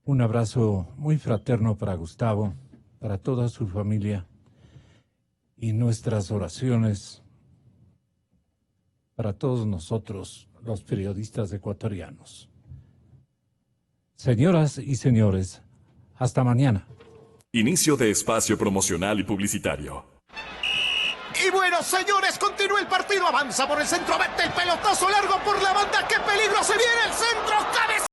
Un abrazo muy fraterno para Gustavo, para toda su familia y nuestras oraciones para todos nosotros, los periodistas ecuatorianos. Señoras y señores, hasta mañana. Inicio de espacio promocional y publicitario. Y bueno, señores, continúa el partido, avanza por el centro, mete el pelotazo largo por la banda, ¡qué peligro se viene! El centro, cabeza.